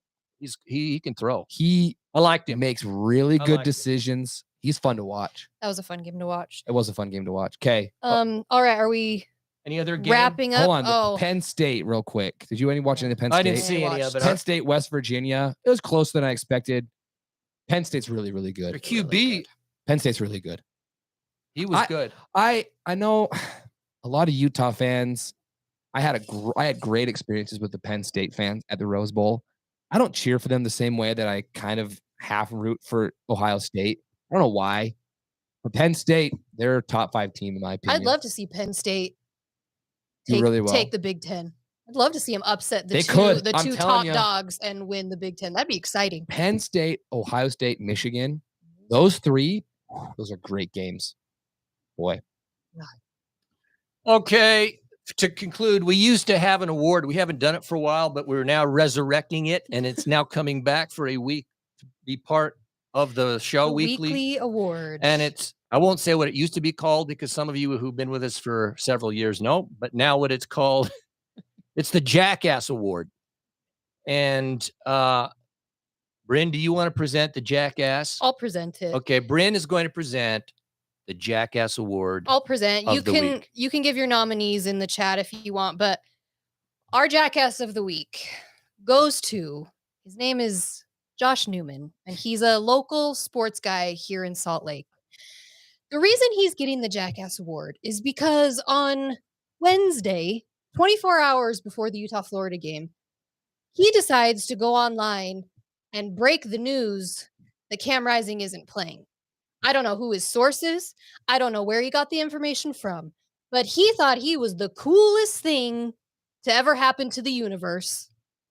Speaker 2: he can throw.
Speaker 3: he
Speaker 2: I liked him.
Speaker 3: makes really
Speaker 2: I
Speaker 3: good
Speaker 2: liked him.
Speaker 3: decisions. he's fun to watch.
Speaker 1: That was a fun game to watch.
Speaker 3: It was a fun game to watch. Okay.
Speaker 1: All right. Are we
Speaker 2: Any other game?
Speaker 1: wrapping up?
Speaker 3: Hold on. Penn State, real quick. Did you watch any of the Penn State?
Speaker 2: I didn't see any of it.
Speaker 3: Penn State, West Virginia. It was closer than I expected. Penn State's really, really good.
Speaker 2: Their QB.
Speaker 1: Really good.
Speaker 3: Penn State's really good.
Speaker 2: He was good.
Speaker 3: I know a lot of Utah fans. I had great experiences with the Penn State fans at the Rose Bowl. I don't cheer for them the same way that I kind of half root for Ohio State. I don't know why. But Penn State, they're a top 5 team in my opinion.
Speaker 1: I'd love to see Penn State
Speaker 3: Do really well.
Speaker 1: take the Big Ten. I'd love to see them upset the two top dogs and win the Big Ten. That'd be exciting.
Speaker 3: Penn State, Ohio State, Michigan, those 3, those are great games. Boy.
Speaker 2: Okay. To conclude, we used to have an award. We haven't done it for a while, but we're now resurrecting it, and it's now coming back for a week to be part of the show.
Speaker 1: The
Speaker 2: weekly
Speaker 1: award.
Speaker 2: And I won't say what it used to be called because some of you who've been with us for several years know, but now what it's called, it's the Jackass Award. And Bryn, do you want to present the Jackass?
Speaker 1: I'll present it.
Speaker 2: Okay, Bryn is going to present the Jackass Award.
Speaker 1: I'll present. You can give your nominees in the chat if you want, but our Jackass of the week goes to, his name is Josh Newman, and he's a local sports guy here in Salt Lake. The reason he's getting the Jackass Award is because on Wednesday, 24 hours before the Utah-Florida game, he decides to go online and break the news that Cam Rising isn't playing. I don't know who his source is. I don't know where he got the information from, but he thought he was the coolest thing to ever happen to the universe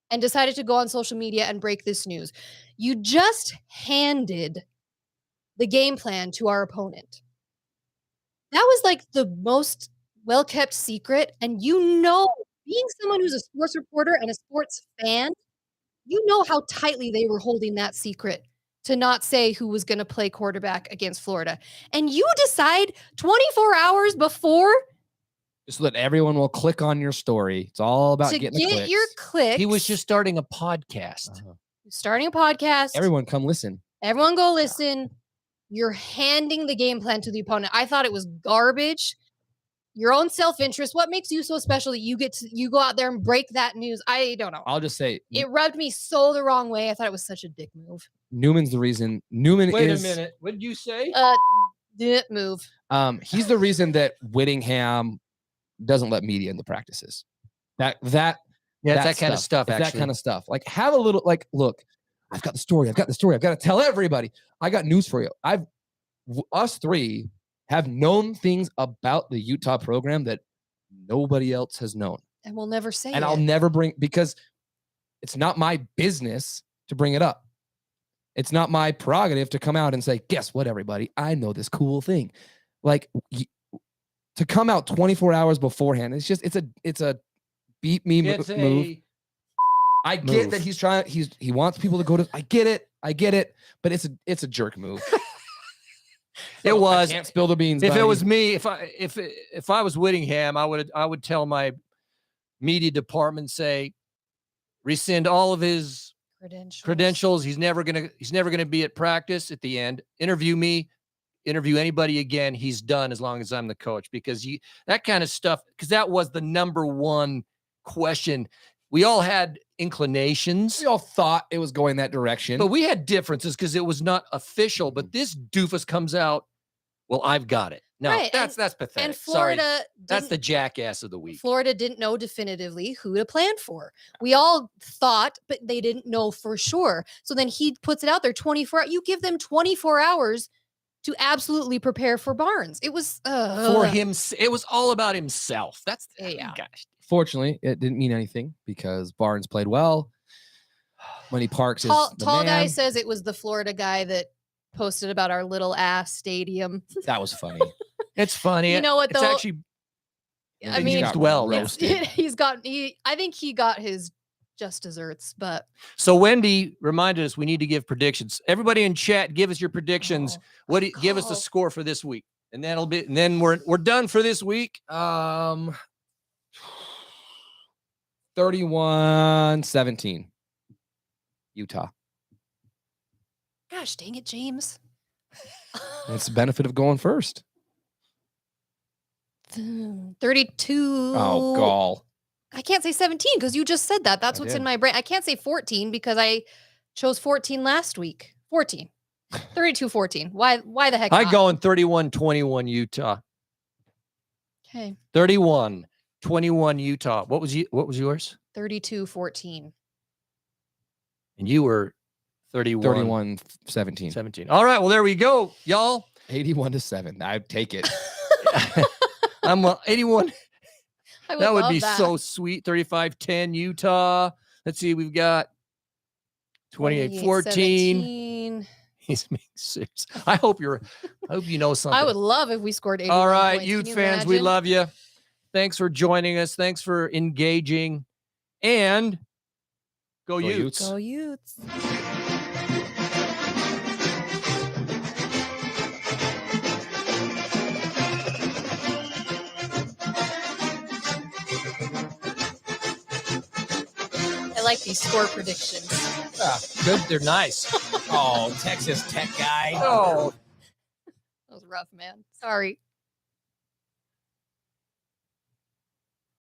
Speaker 1: and decided to go on social media and break this news. You just handed the game plan to our opponent. That was like the most well-kept secret. And being someone who's a sports reporter and a sports fan, you know how tightly they were holding that secret to not say who was going to play quarterback against Florida. And you decide 24 hours before
Speaker 3: just so that everyone will click on your story. It's all about
Speaker 1: to
Speaker 3: getting the
Speaker 1: get
Speaker 3: clicks.
Speaker 1: your clicks.
Speaker 2: He was just starting a podcast.
Speaker 1: Starting a podcast.
Speaker 3: Everyone come listen.
Speaker 1: Everyone go listen. You're handing the game plan to the opponent. I thought it was garbage. Your own self-interest. What makes you so special that you go out there and break that news? I don't know.
Speaker 3: I'll just say
Speaker 1: it rubbed me so the wrong way. I thought it was such a dick move.
Speaker 3: Newman's the reason.
Speaker 2: Wait a minute. What did you say?
Speaker 1: Move.
Speaker 3: He's the reason that Whittingham doesn't let media in the practices. That kind of stuff. That kind of stuff. Like have a little look, I've got the story. I've got to tell everybody. I got news for you. Us 3 have known things about the Utah program that nobody else has known.
Speaker 1: And we'll never say it.
Speaker 3: And I'll never because it's not my business to bring it up. It's not my prerogative to come out and say, guess what, everybody? I know this cool thing. Like to come out 24 hours beforehand. It's a beat me move. I get that he wants people to go to, I get it, but it's a jerk move.
Speaker 2: It was.
Speaker 3: I can't spill the beans.
Speaker 2: If it was me, if I was Whittingham, I would tell my media department, say, rescind all of his credentials. He's never gonna be at practice at the end. Interview me, interview anybody again. He's done as long as I'm the coach, because that kind of stuff, because that was the number one question. We all had inclinations.
Speaker 3: We all thought it was going that direction.
Speaker 2: But we had differences because it was not official. But this doofus comes out, well, I've got it. No,
Speaker 1: right.
Speaker 2: that's pathetic.
Speaker 1: And Florida,
Speaker 2: sorry. That's the jackass of the week.
Speaker 1: Florida didn't know definitively who to plan for. We all thought, but they didn't know for sure. So then he puts it out there 24 hours. You give them 24 hours to absolutely prepare for Barnes. It was
Speaker 2: for him. It was all about himself. That's gosh.
Speaker 3: Fortunately, it didn't mean anything because Barnes played well. Money Parks is the
Speaker 1: tall
Speaker 3: man.
Speaker 1: guy says it was the Florida guy that posted about our little ass stadium.
Speaker 3: That was funny.
Speaker 2: It's funny.
Speaker 1: You know what though?
Speaker 2: It's actually,
Speaker 1: I mean,
Speaker 2: he's well roasted.
Speaker 1: I think he got his just desserts, but
Speaker 2: so Wendy reminded us we need to give predictions. Everybody in chat, give us your predictions. Give us the score for this week, and then we're done for this week.
Speaker 3: 31-17. Utah.
Speaker 1: Gosh, dang it, James.
Speaker 3: That's the benefit of going first.
Speaker 1: 32.
Speaker 3: Oh, gall.
Speaker 1: I can't say 17 because you just said that. That's
Speaker 3: I
Speaker 1: what's
Speaker 3: did.
Speaker 1: in my brain. I can't say 14 because I chose 14 last week. 14. 32-14. Why the heck
Speaker 2: I
Speaker 1: not?
Speaker 2: go in 31-21 Utah.
Speaker 1: Okay.
Speaker 2: 31-21 Utah. What was yours?
Speaker 1: 32-14.
Speaker 2: And you were 31.
Speaker 3: 31-17.
Speaker 2: 17. All right. Well, there we go, y'all.
Speaker 3: 81-7. I'd take it.
Speaker 2: I'm 81.
Speaker 1: I
Speaker 2: That would
Speaker 1: love
Speaker 2: be so sweet. 35-10 Utah. Let's see. We've got 28-14.
Speaker 1: 17.
Speaker 2: He's being serious. I hope you know something.
Speaker 1: I would love if we scored 81
Speaker 2: All right,
Speaker 1: points.
Speaker 2: Ute
Speaker 1: Can you
Speaker 2: fans, we
Speaker 1: imagine?
Speaker 2: love you. Thanks for joining us. Thanks for engaging. And go Utes.
Speaker 1: Go Utes. I like these score predictions.
Speaker 2: Good. They're nice.
Speaker 3: Oh, Texas Tech guy.
Speaker 2: Oh.
Speaker 1: That was rough, man. Sorry.